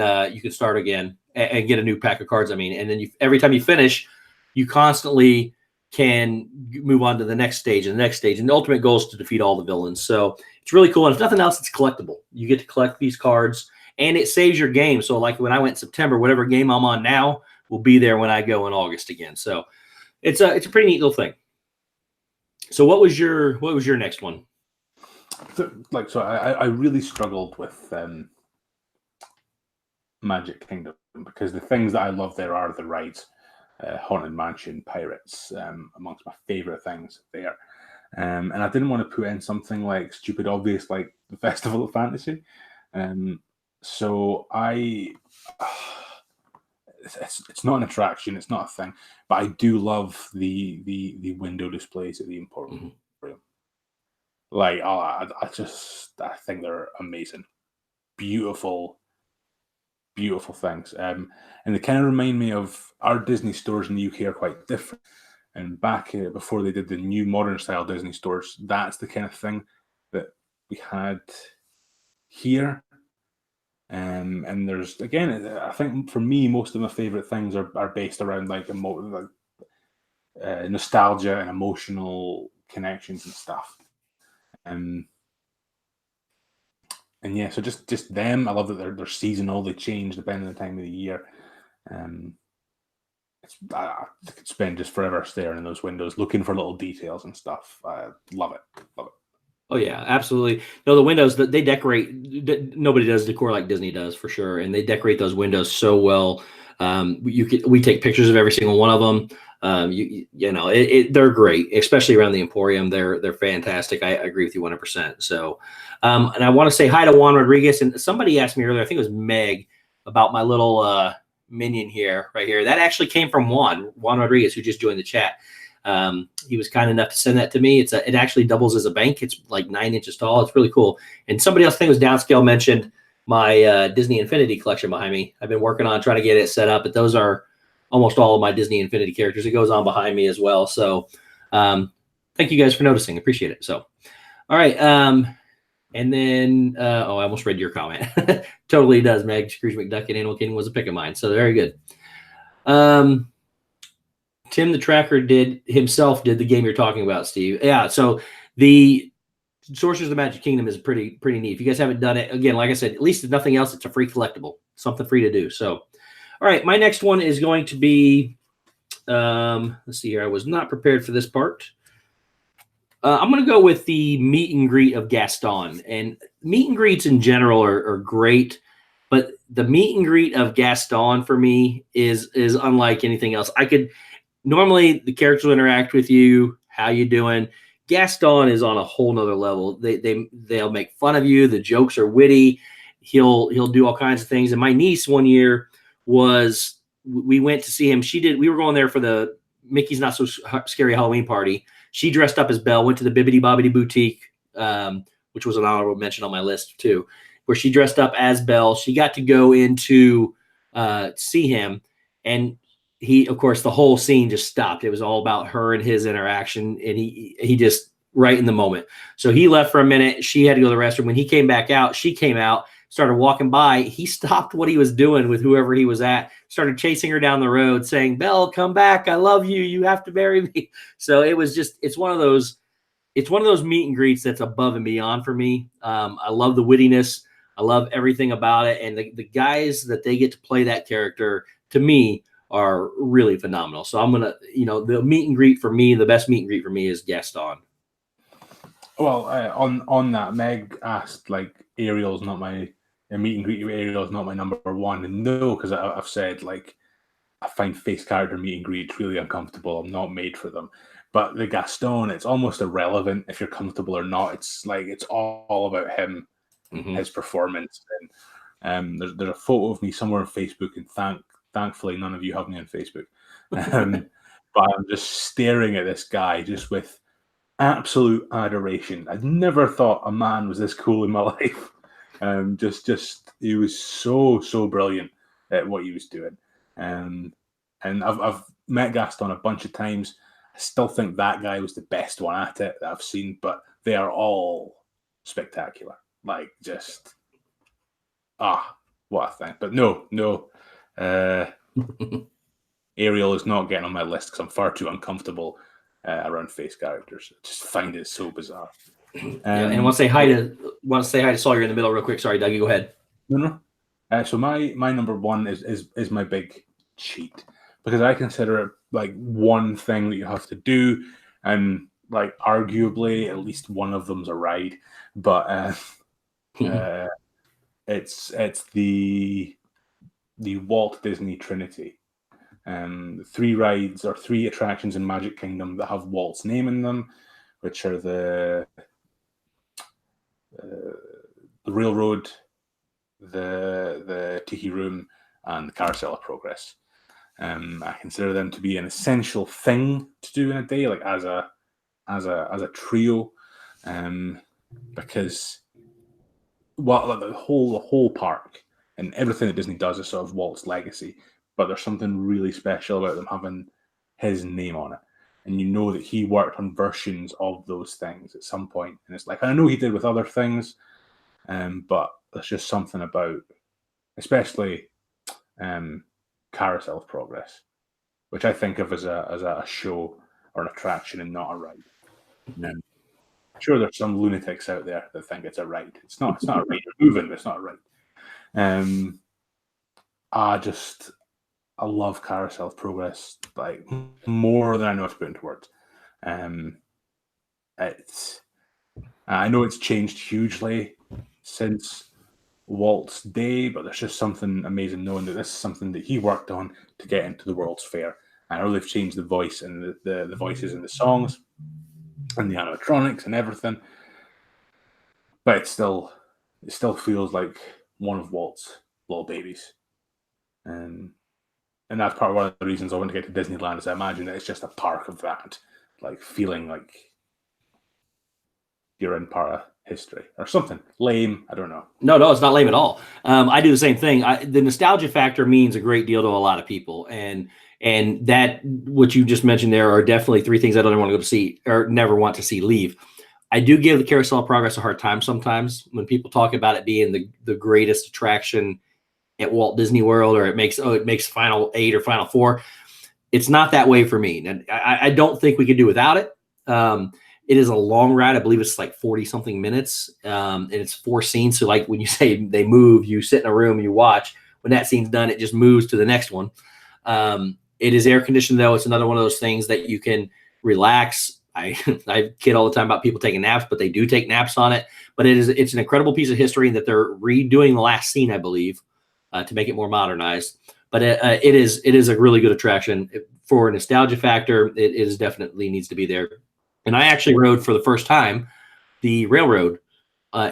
start again and get a new pack of cards. I mean, and then every time you finish, you constantly can move on to the next stage and the next stage. And the ultimate goal is to defeat all the villains. So it's really cool. And if nothing else, it's collectible. You get to collect these cards, and it saves your game. So like when I went in September, whatever game I'm on now will be there when I go in August again. So it's a pretty neat little thing. So what was your next one? So I really struggled with Magic Kingdom, because the things that I love there are the rides. Haunted Mansion, Pirates, amongst my favorite things there. And I didn't want to put in something like stupid obvious like the Festival of Fantasy. So it's not an attraction, it's not a thing, but I do love the window displays at the Emporium. Like, I think they're amazing, beautiful things. And they kind of remind me of our Disney stores in the UK are quite different. And back before they did the new modern style Disney stores, that's the kind of thing that we had here. And there's, again, I think for me, most of my favorite things are based around like nostalgia and emotional connections and stuff. And yeah, so just them. I love that they're seasonal. They change depending on the time of the year. I could spend just forever staring in those windows, looking for little details and stuff. I love it. Oh yeah, absolutely. No, the windows that they decorate, nobody does decor like Disney does, for sure. And they decorate those windows so well. We take pictures of every single one of them. They're great, especially around the Emporium. They're fantastic. I agree with you 100%. So, and I want to say hi to Juan Rodriguez. And somebody asked me earlier, I think it was Meg, about my little minion here, right here. That actually came from Juan Rodriguez, who just joined the chat. He was kind enough to send that to me. It actually doubles as a bank. It's like 9 inches tall. It's really cool. And somebody else, I think it was Downscale, mentioned my Disney Infinity collection behind me. I've been working on trying to get it set up, but those are almost all of my Disney Infinity characters. It goes on behind me as well. So thank you guys for noticing. Appreciate it. So, all right. And then, I almost read your comment. Totally does, Meg. Scrooge McDuck and Animal Kingdom was a pick of mine. So very good. Tim the Tracker did the game you're talking about, Steve. Yeah. So the Sorcerers of the Magic Kingdom is pretty neat. If you guys haven't done it, again, like I said, at least if nothing else, it's a free collectible, something free to do. So, all right, my next one is going to be, let's see here. I was not prepared for this part. I'm going to go with the meet and greet of Gaston. And meet and greets in general are great, but the meet and greet of Gaston for me is unlike anything else. Normally the characters will interact with you. How you doing? Gaston is on a whole nother level. They'll make fun of you. The jokes are witty. He'll do all kinds of things. And my niece one year we went to see him. We were going there for the Mickey's Not So Scary Halloween party. She dressed up as Belle, went to the Bibbidi Bobbidi Boutique, which was an honorable mention on my list too, where she dressed up as Belle. She got to go into see him, and he, of course, the whole scene just stopped. It was all about her and his interaction, and he just right in the moment. So he left for a minute. She had to go to the restroom. When he came back out, she came out, started walking by. He stopped what he was doing with whoever he was at, started chasing her down the road, saying, "Belle, come back. I love you. You have to marry me." So it's one of those meet and greets that's above and beyond for me. I love the wittiness. I love everything about it. And the guys that they get to play that character, to me, are really phenomenal. So I'm going to, the meet and greet for me, the best meet and greet for me is Gaston. Well, on that, Meg asked, like, Ariel's not my meet and greet. Ariel's not my number one. And no, because I've said, like, I find face character meet and greets really uncomfortable. I'm not made for them. But the Gaston, it's almost irrelevant if you're comfortable or not. It's like it's all about him, his performance. And there's a photo of me somewhere on Facebook, and thankfully none of you have me on Facebook. But I'm just staring at this guy just with absolute adoration. I'd never thought a man was this cool in my life. Just he was so brilliant at what he was doing. And I've met Gaston a bunch of times. I still think that guy was the best one at it that I've seen, but they are all spectacular. Like, just what a thing. But no. Ariel is not getting on my list because I'm far too uncomfortable around face characters. I just find it so bizarre. And I want to say hi to Sawyer in the middle real quick. Sorry, Dougie, go ahead. No. So my number one is my big cheat, because I consider it like one thing that you have to do, and like arguably at least one of them's a ride, but it's the Walt Disney Trinity. 3 rides or 3 attractions in Magic Kingdom that have Walt's name in them, which are the Railroad, the Tiki Room, and the Carousel of Progress. I consider them to be an essential thing to do in a day, like as a trio, because the whole park and everything that Disney does is sort of Walt's legacy, but there's something really special about them having his name on it, and you know that he worked on versions of those things at some point, and it's like, I know he did with other things, but there's just something about, especially Carousel of Progress, which I think of as a show or an attraction and not a ride. I'm sure there's some lunatics out there that think it's a ride. It's not a ride. You're moving, but it's not a ride. I love Carousel of Progress, like, more than I know how to put into words. I know it's changed hugely since Walt's day, but there's just something amazing knowing that this is something that he worked on to get into the World's Fair. I know they've changed the voice and the voices in the songs and the animatronics and everything, but it still feels like one of Walt's little babies. And that's part of one of the reasons I want to get to Disneyland, is I imagine that it's just a park of that, like feeling like you're in part history or something lame. I don't know. No, it's not lame at all. I do the same thing. The nostalgia factor means a great deal to a lot of people, and that what you just mentioned there are definitely three things I don't want to go to see or never want to see leave. I do give the Carousel of Progress a hard time sometimes when people talk about it being the greatest attraction at Walt Disney World, or it makes Final 8 or Final 4. It's not that way for me. And I don't think we could do without it. It is a long ride. I believe it's like 40 something minutes. And it's 4 scenes. So like when you say they move, you sit in a room, you watch. When that scene's done, it just moves to the next one. It is air conditioned though. It's another one of those things that you can relax. I kid all the time about people taking naps, but they do take naps on it. But it's an incredible piece of history that they're redoing the last scene, I believe, to make it more modernized. But it is a really good attraction for a nostalgia factor. It is definitely needs to be there. And I actually rode for the first time the railroad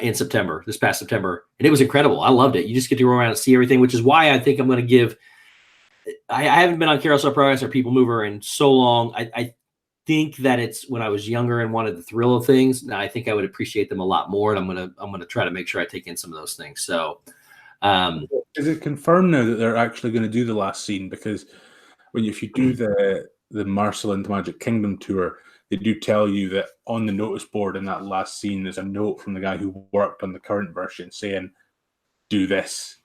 in September, this past September, and it was incredible. I loved it. You just get to go around and see everything, which is why I think I'm going to give. I haven't been on Carousel of Progress or People Mover in so long. I think that it's when I was younger and wanted the thrill of things. Now I think I would appreciate them a lot more, and I'm gonna try to make sure I take in some of those things. So, is it confirmed now that they're actually going to do the last scene? Because if you do the Marcel into Magic Kingdom tour, they do tell you that on the notice board in that last scene, there's a note from the guy who worked on the current version saying, "Do this,"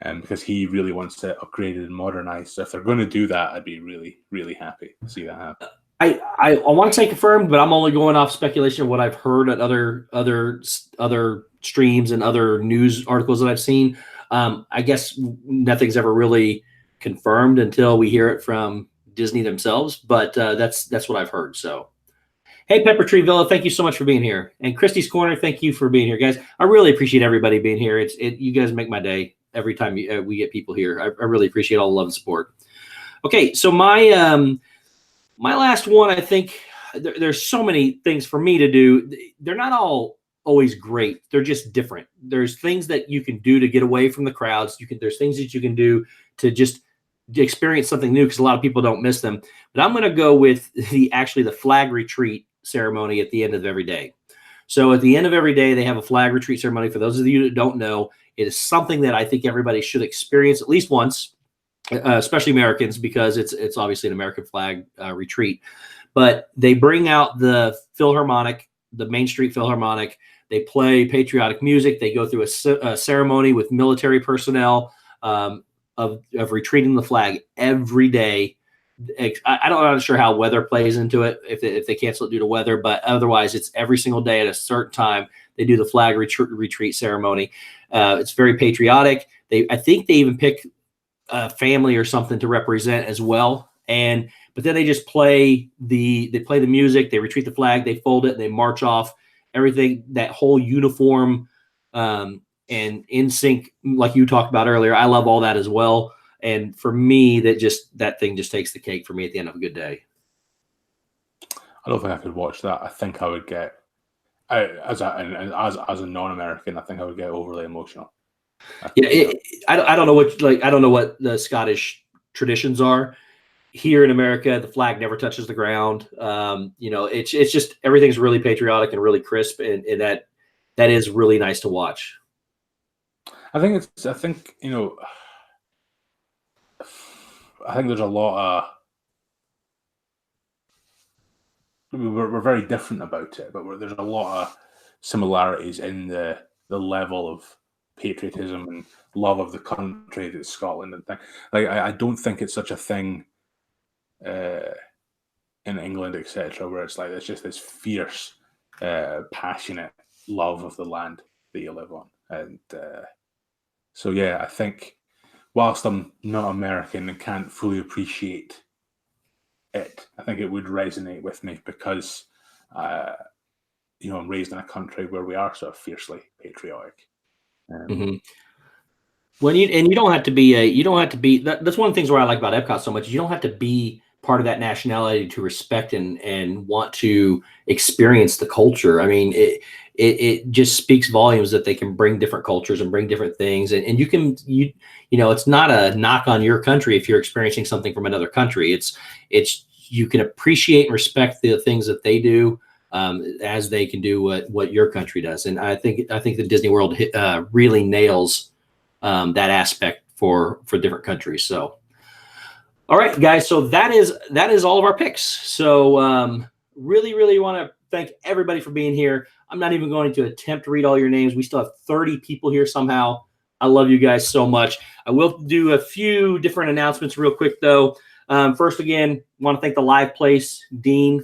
because he really wants to upgrade it and modernize. So if they're going to do that, I'd be really, really happy to see that happen. I want to say confirmed, but I'm only going off speculation of what I've heard at other streams and other news articles that I've seen. I guess nothing's ever really confirmed until we hear it from Disney themselves, but that's what I've heard. So, hey, Pepper Tree Villa, thank you so much for being here, and Christie's Corner, thank you for being here, guys. I really appreciate everybody being here. You guys make my day every time we get people here. I really appreciate all the love and support. Okay, so my last one, I think there's so many things for me to do. They're not all always great. They're just different. There's things that you can do to get away from the crowds. There's things that you can do to just experience something new, because a lot of people don't miss them. But I'm going to go with the flag retreat ceremony at the end of every day. So at the end of every day, they have a flag retreat ceremony. For those of you that don't know, it is something that I think everybody should experience at least once. Especially Americans, because it's obviously an American flag retreat. But they bring out the Philharmonic, the Main Street Philharmonic. They play patriotic music. They go through a ceremony with military personnel of retreating the flag every day. I'm not sure how weather plays into it, if they cancel it due to weather, but otherwise it's every single day at a certain time. They do the flag retreat ceremony. It's very patriotic. I think they even pick a family or something to represent as well, but then they just play the music, they retreat the flag, they fold it, they march off, everything, that whole uniform and in sync, like you talked about earlier. I love all that as well, and for me, that thing just takes the cake for me at the end of a good day. I don't think I could watch that. I think I would get, as a non-American, I think I would get overly emotional. Yeah, I don't know what the Scottish traditions are. Here in America, the flag never touches the ground. It's just everything's really patriotic and really crisp, and that is really nice to watch. I think there's a lot of we're very different about it, but there's a lot of similarities in the level of patriotism and love of the country that Scotland and thing. Like I don't think it's such a thing in England, etc., where it's like it's just this fierce, passionate love of the land that you live on. And so yeah, I think whilst I'm not American and can't fully appreciate it, I think it would resonate with me because I'm raised in a country where we are sort of fiercely patriotic. When you don't have to be that's one of the things where I like about Epcot so much. You don't have to be part of that nationality to respect and want to experience the culture. I mean, it just speaks volumes that they can bring different cultures and bring different things, and it's not a knock on your country if you're experiencing something from another country. It's you can appreciate and respect the things that they do. as they can do what your country does. And I think the Disney World really nails that aspect for different countries. So, all right, guys. So that is all of our picks. So really want to thank everybody for being here. I'm not even going to attempt to read all your names. We still have 30 people here somehow. I love you guys so much. I will do a few different announcements real quick, though. First, again, want to thank the Live Place, Dean,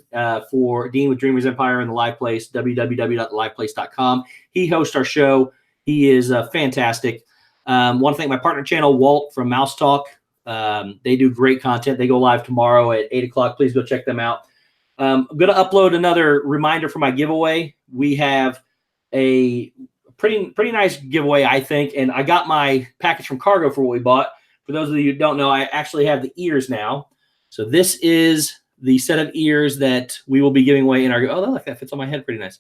for Dean with Dreamers Empire and the Live Place, www.liveplace.com. He hosts our show. He is fantastic. Want to thank my partner channel, Walt from Mouse Talk. They do great content. They go live tomorrow at 8 o'clock. Please go check them out. I'm going to upload another reminder for my giveaway. We have a pretty nice giveaway, I think, and I got my package from Cargo for what we bought. For those of you who don't know, I actually have the ears now. So this is the set of ears that we will be giving away in our. Oh, look, that fits on my head pretty nice.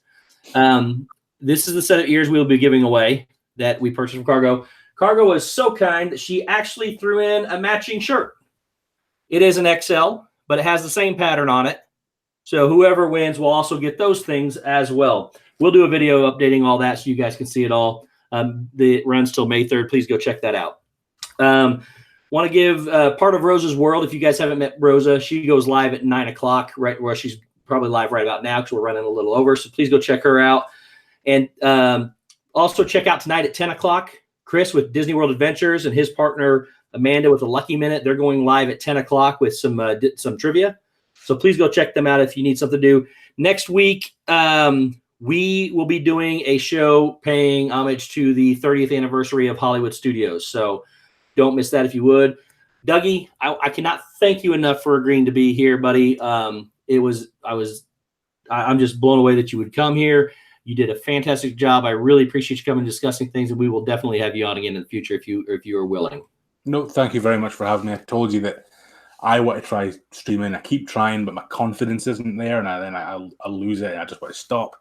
This is the set of ears we will be giving away that we purchased from Cargo. Cargo was so kind that she actually threw in a matching shirt. It is an XL, but it has the same pattern on it. So whoever wins will also get those things as well. We'll do a video updating all that so you guys can see it all. It runs till May 3rd. Please go check that out. Want to give part of Rosa's World. If you guys haven't met Rosa, she goes live at 9 o'clock, right where she's probably live right about now because we're running a little over. So please go check her out. And also check out tonight at 10 o'clock, Chris with Disney World Adventures and his partner Amanda with a Lucky Minute. They're going live at 10 o'clock with some trivia. So please go check them out if you need something to do. Next week, we will be doing a show paying homage to the 30th anniversary of Hollywood Studios. So don't miss that if you would. Dougie, I cannot thank you enough for agreeing to be here, buddy. I'm just blown away that you would come here. You did a fantastic job. I really appreciate you coming and discussing things, and we will definitely have you on again in the future if you are willing. No, thank you very much for having me. I told you that I want to try streaming. I keep trying, but my confidence isn't there, and I lose it. I just want to stop.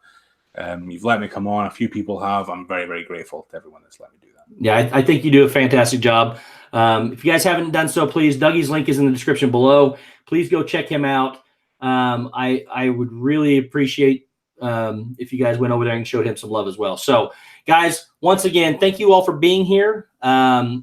You've let me come on. A few people have. I'm very, very grateful to everyone that's let me do that. Yeah, I think you do a fantastic job. If you guys haven't done so, please, Dougie's link is in the description below. Please go check him out. I would really appreciate if you guys went over there and showed him some love as well. So, guys, once again, thank you all for being here. I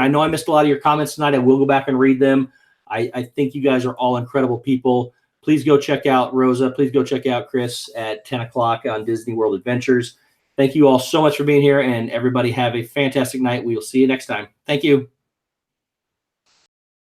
know I missed a lot of your comments tonight. I will go back and read them. I think you guys are all incredible people. Please go check out Rosa. Please go check out Chris at 10 o'clock on Disney World Adventures. Thank you all so much for being here, and everybody have a fantastic night. We will see you next time. Thank you.